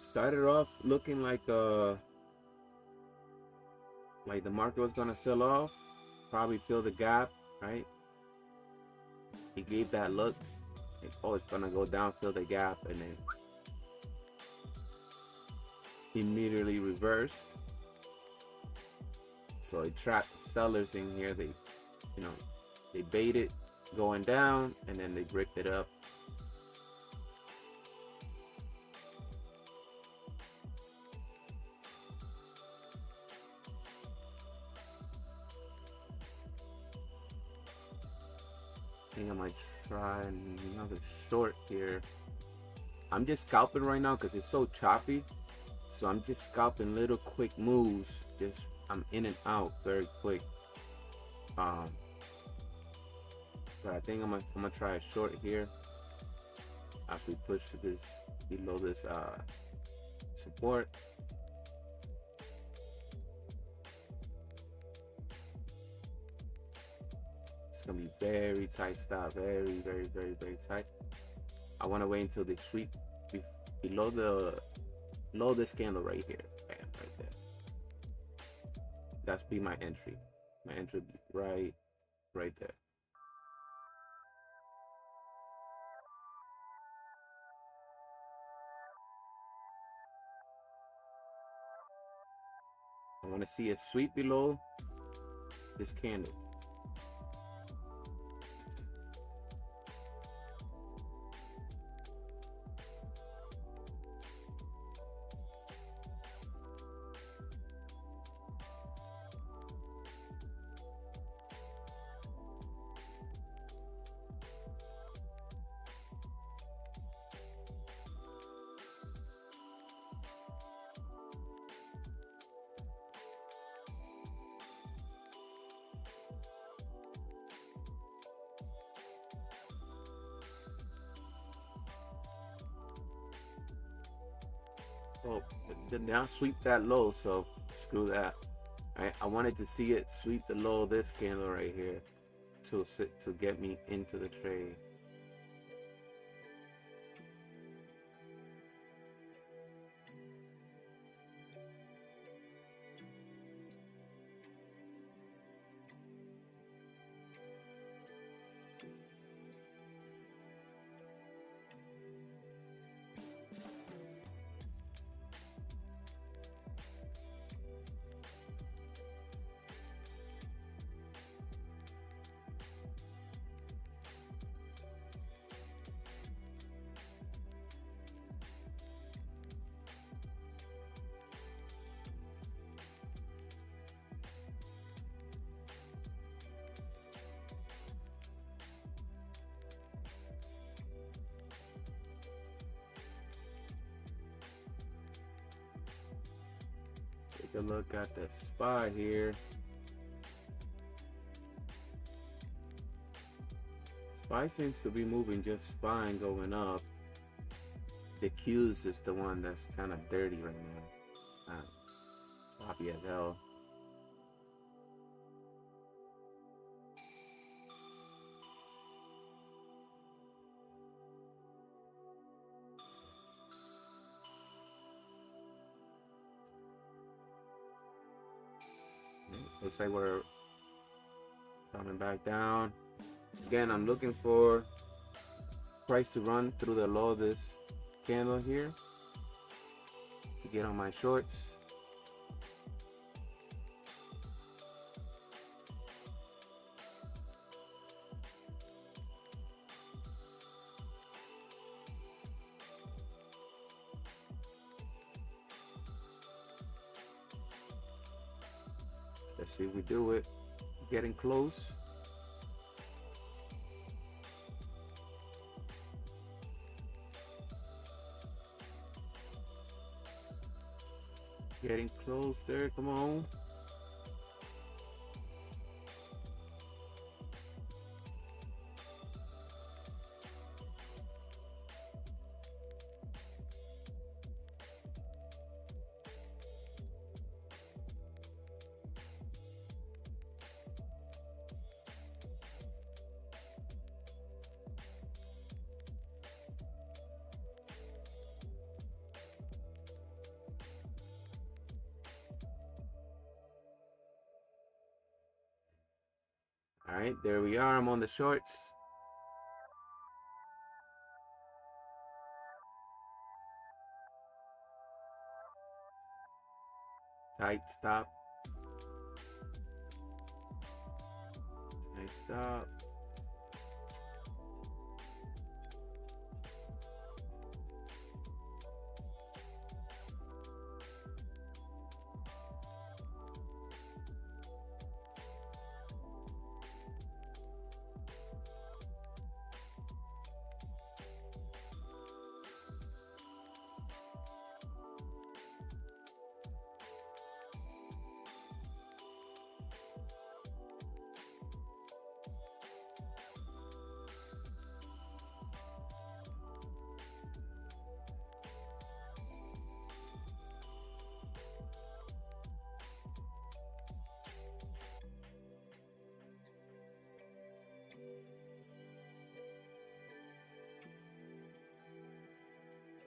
Started off looking like the market was gonna sell off, probably fill the gap, right? He gave that look, like, oh, it's gonna go down, fill the gap, and then immediately reversed. So he trapped sellers in here. They, they baited going down, and then they bricked it up. I think I might try another short here. I'm just scalping right now because it's so choppy. So I'm just scalping little quick moves. I'm in and out very quick. But I think I'm gonna try a short here as we push this below this support. It's gonna be very tight stop, very, very, very, very tight. I want to wait until they sweep below this candle right here. Bam, right there. That's be my entry. My entry right there. I want to see a sweep below this candle. Oh, did not sweep that low, so screw that. Right, I wanted to see it sweep the low of this candle right here to get me into the trade. Take a look at the SPY here. SPY seems to be moving just fine going up. The Q's is the one that's kind of dirty right now. Sloppy as hell. Looks like we're coming back down. Again, I'm looking for price to run through the low of this candle here to get on my shorts. Let's see if we do it. Getting close. Getting close there, come on. All right, there we are. I'm on the shorts. Tight stop. Nice stop.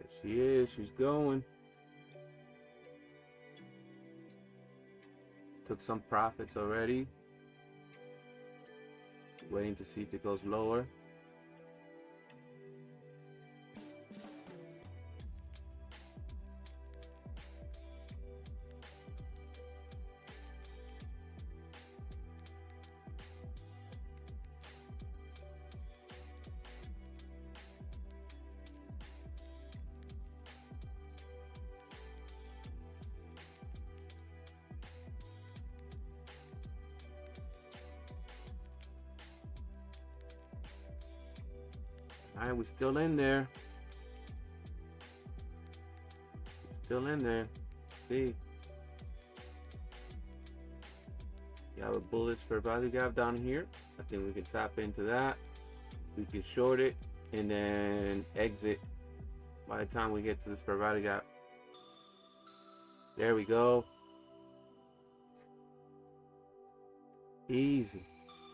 There she is, she's going. Took some profits already. Waiting to see if it goes lower. Alright, we're still in there. Still in there. See. You have a bullish fair value gap down here. I think we can tap into that. We can short it and then exit by the time we get to this fair value gap. There we go. Easy.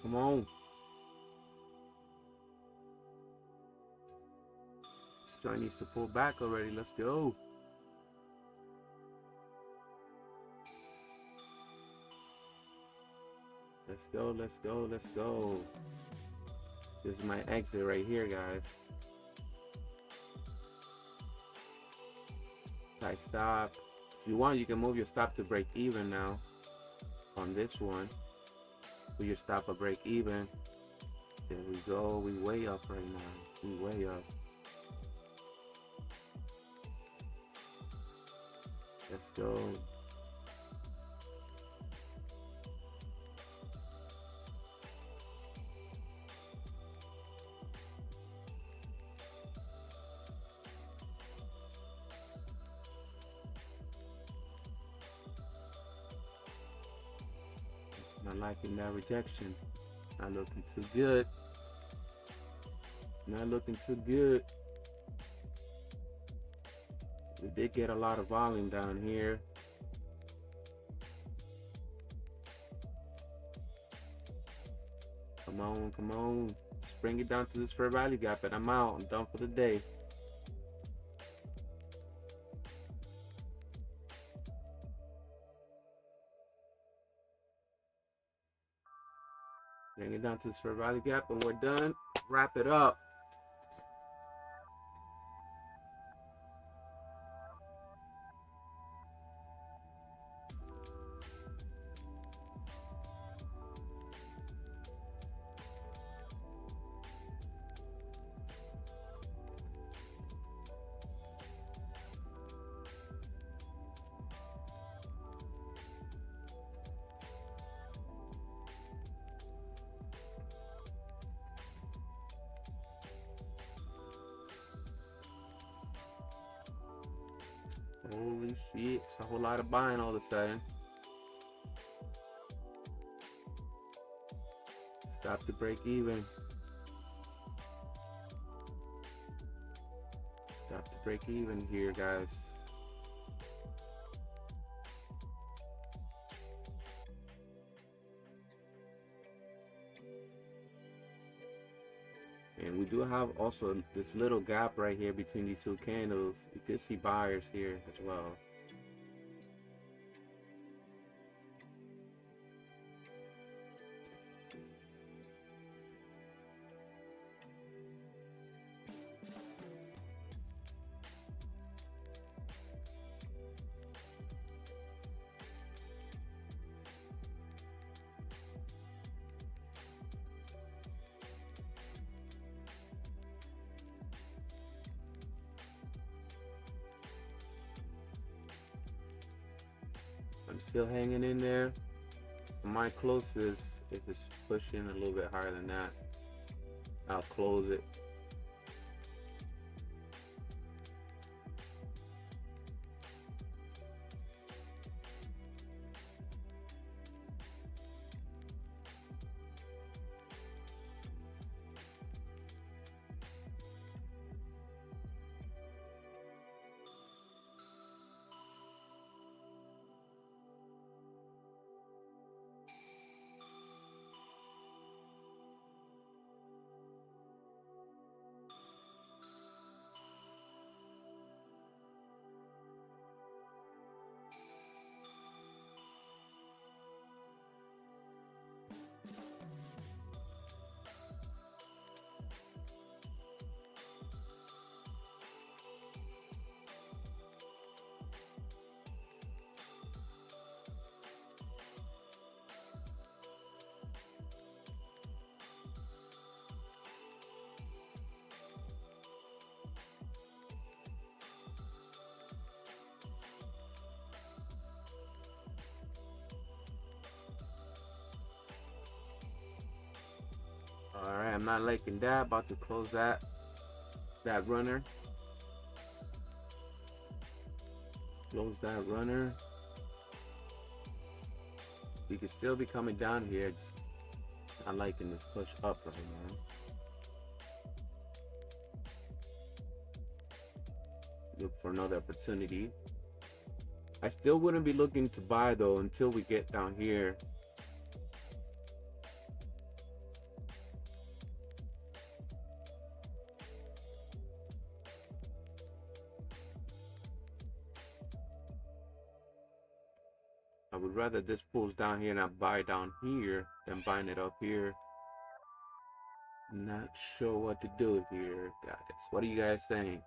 Come on. This joint needs to pull back already. Let's go. Let's go, let's go, let's go. This is my exit right here, guys. Tight stop. If you want, you can move your stop to break even now on this one. Put your stop at break even. There we go. We way up right now. We way up. Let's go. Not liking that rejection. Not looking too good. Not looking too good. We did get a lot of volume down here. Come on, come on. Just bring it down to this fair value gap and I'm out. I'm done for the day. Bring it down to the fair value gap, and we're done. Wrap it up. Holy shit, it's a whole lot of buying all of a sudden. Stop to break even. Stop to break even here, guys. And we do have also this little gap right here between these two candles. You could see buyers here as well. I'm still hanging in there. My closest, if it's pushing a little bit higher than that, I'll close it. Alright, I'm not liking that. About to close that runner. Close that runner. We could still be coming down here. Just not liking this push up right now. Look for another opportunity. I still wouldn't be looking to buy though until we get down here. I would rather this pulls down here and I buy down here than buying it up here. Not sure what to do here, guys. What do you guys think?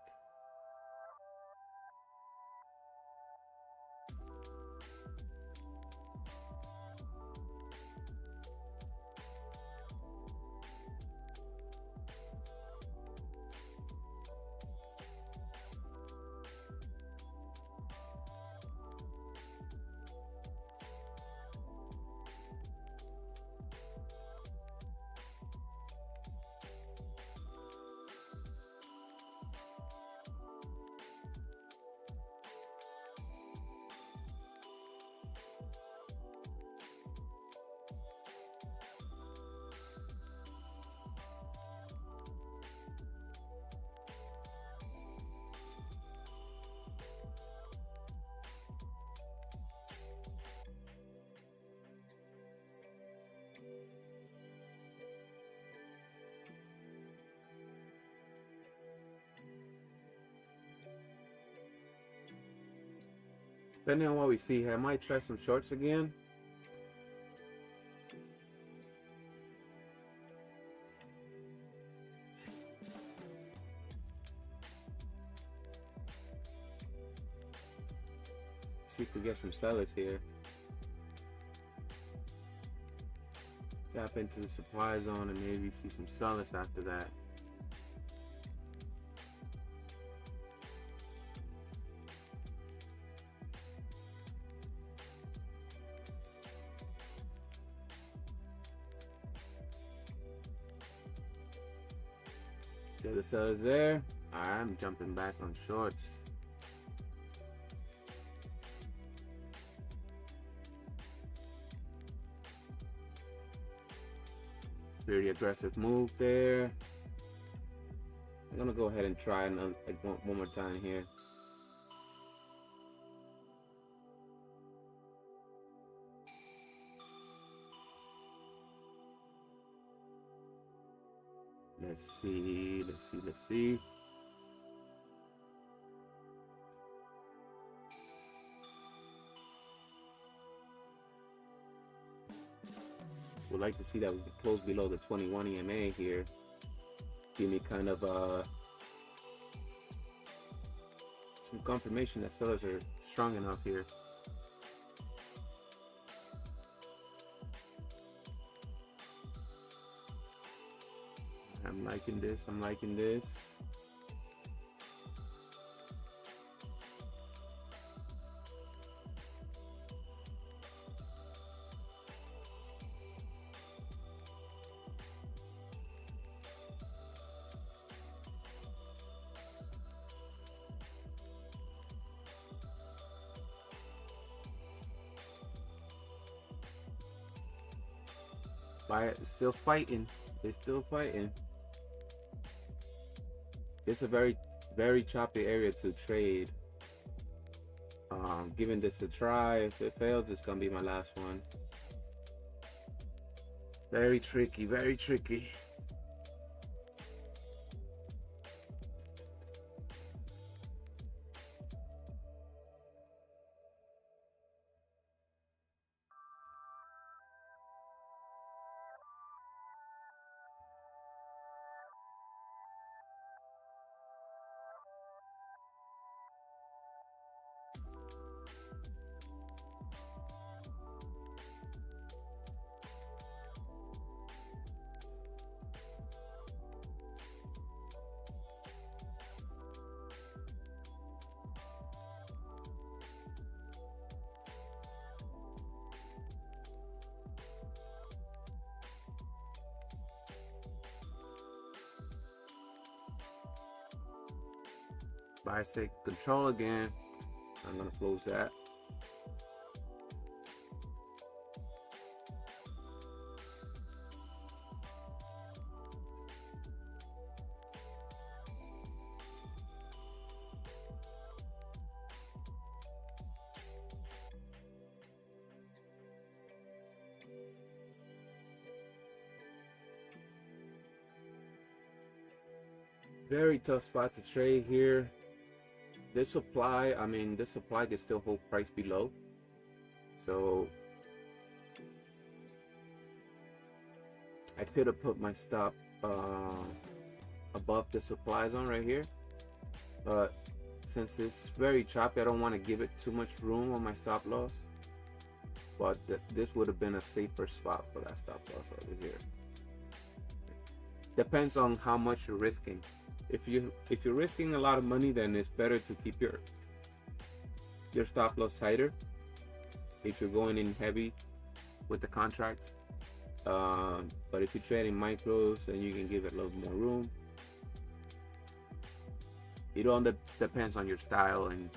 Depending on what we see here, I might try some shorts again. get some sellers here. Tap into the supply zone and maybe see some sellers after that. The sellers there. I'm jumping back on shorts. Pretty aggressive move there. I'm gonna go ahead and try another one more time here. Let's see. Would like to see that we can close below the 21 EMA here. Give me kind of some confirmation that sellers are strong enough here. I'm liking this. Buyer still fighting. They're still fighting. It's a very, very choppy area to trade. Giving this a try. If it fails, it's gonna be my last one. Very tricky, very tricky. Buyer take control again. I'm gonna close that. Very tough spot to trade here. This supply can still hold price below. So I could have put my stop above the supply zone right here. But since it's very choppy, I don't want to give it too much room on my stop loss. But this would have been a safer spot for that stop loss over here. Depends on how much you're risking. If you're risking a lot of money, then it's better to keep your stop loss tighter. If you're going in heavy with the contract, but if you're trading micros, then you can give it a little more room. It all depends on your style and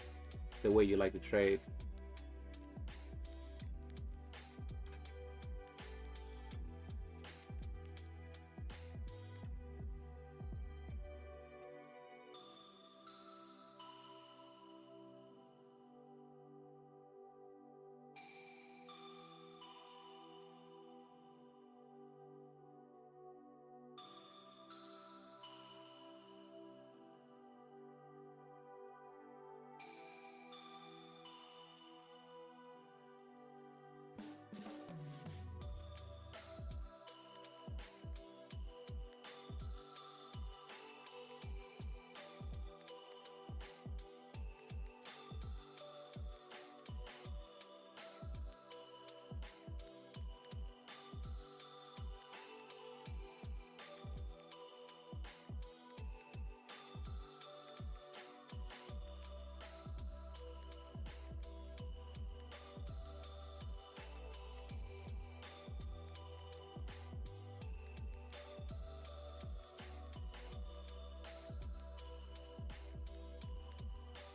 the way you like to trade.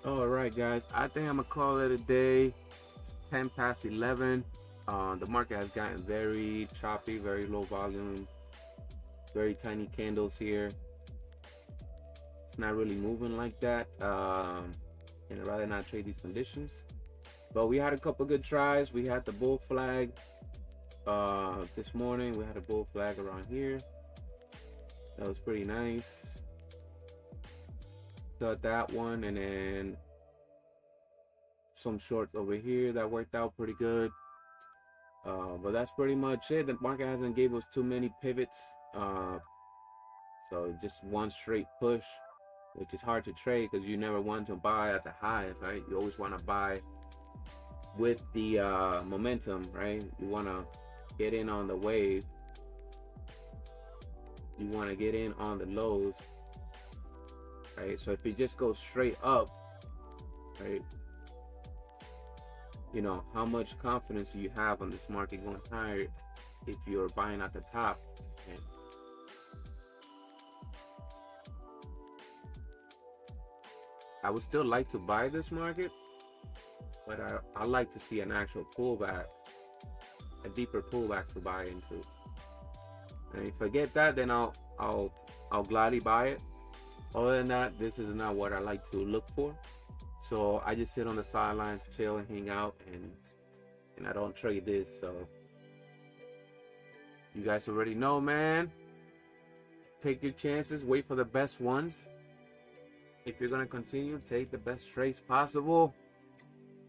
All right, guys. I think I'm gonna call it a day. It's 10 past 11. The market has gotten very choppy, very low volume, very tiny candles here. It's not really moving like that. And I'd rather not trade these conditions. But we had a couple good tries. We had the bull flag this morning. We had a bull flag around here. That was pretty nice. Got that one, and then some shorts over here that worked out pretty good. But that's pretty much it. The market hasn't gave us too many pivots. So just one straight push, which is hard to trade because you never want to buy at the highs, right? You always want to buy with the momentum, right? You want to get in on the wave. You want to get in on the lows, right? So if it just goes straight up, right? You know, how much confidence do you have on this market going higher if you're buying at the top? Okay. I would still like to buy this market, but I like to see an actual pullback, a deeper pullback to buy into. And if I get that, then I'll gladly buy it. Other than that, this is not what I like to look for. So I just sit on the sidelines, chill and hang out, and I don't trade this. So you guys already know, man. Take your chances, wait for the best ones. If you're gonna continue, take the best trades possible.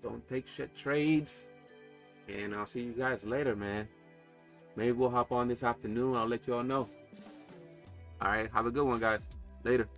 Don't take shit trades. And I'll see you guys later, man. Maybe we'll hop on this afternoon. I'll let you all know. All right, have a good one, guys. Later.